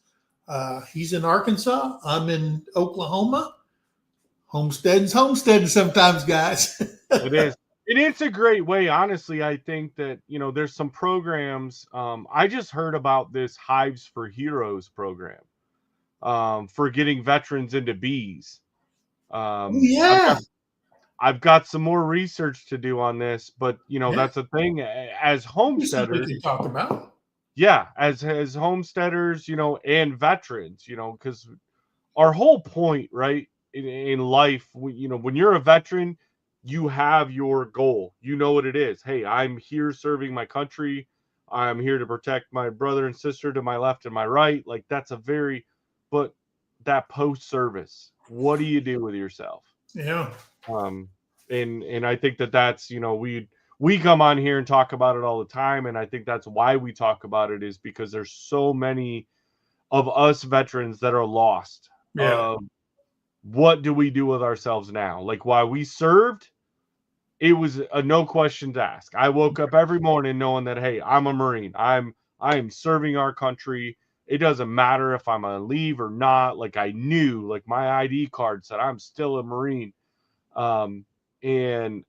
He's in Arkansas. I'm in Oklahoma. Homestead's sometimes, guys. It is. And it's a great way. Honestly, I think that, there's some programs. I just heard about this Hives for Heroes program for getting veterans into bees. Yeah. I've got some more research to do on this, but that's a thing as homesteaders. We talked about. Yeah, as homesteaders, and veterans, because our whole point, right, in life, when you're a veteran, you have your goal. You know what it is. Hey, I'm here serving my country. I'm here to protect my brother and sister to my left and my right. Like but that post-service, what do you do with yourself? Yeah. And I think that's, we come on here and talk about it all the time. And I think that's why we talk about it, is because there's so many of us veterans that are lost. Yeah. What do we do with ourselves now? Like, while we served, it was a no questions asked. I woke up every morning knowing that, hey, I'm a Marine. I am serving our country. It doesn't matter if I'm on leave or not. Like, I knew, like, my ID card said I'm still a Marine. And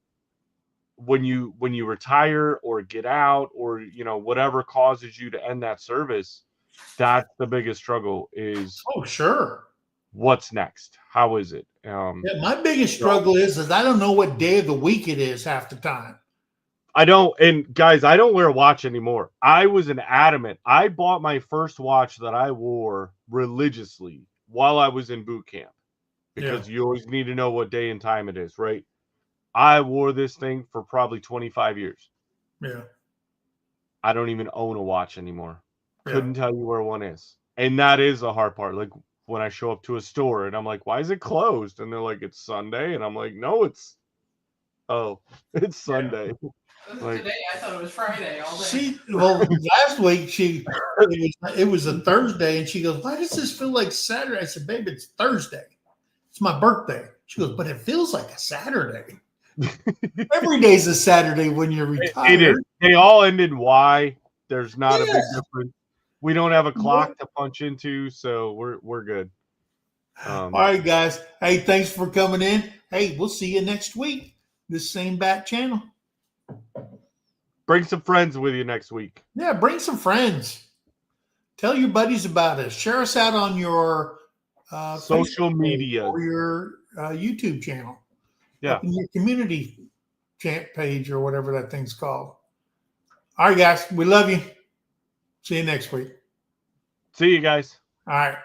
when you retire or get out, or whatever causes you to end that service, that's the biggest struggle is, oh, sure, what's next? How is it? Yeah, my biggest struggle is I don't know what day of the week it is half the time. I don't, and guys, I don't wear a watch anymore. I was adamant. I bought my first watch that I wore religiously while I was in boot camp, because you always need to know what day and time it is, right? I wore this thing for probably 25 years. Yeah. I don't even own a watch anymore. Couldn't tell you where one is. And that is the hard part. Like, when I show up to a store and I'm like, why is it closed? And they're like, it's Sunday. And I'm like, no, it's Sunday. Like, today I thought it was Friday all day. See, well, last week it was a Thursday, and she goes, why does this feel like Saturday? I said, babe, it's Thursday. It's my birthday. She goes, but it feels like a Saturday. Every day's a Saturday when you're retired. It is. They all end in Y. There's not a big difference. We don't have a clock to punch into, so we're good. All right, guys. Hey, thanks for coming in. Hey, we'll see you next week. This same Bat channel. Bring some friends with you next week. Yeah, bring some friends. Tell your buddies about us. Share us out on your social media or your YouTube channel. Yeah, in your community page or whatever that thing's called. All right, guys. We love you. See you next week. See you guys. All right.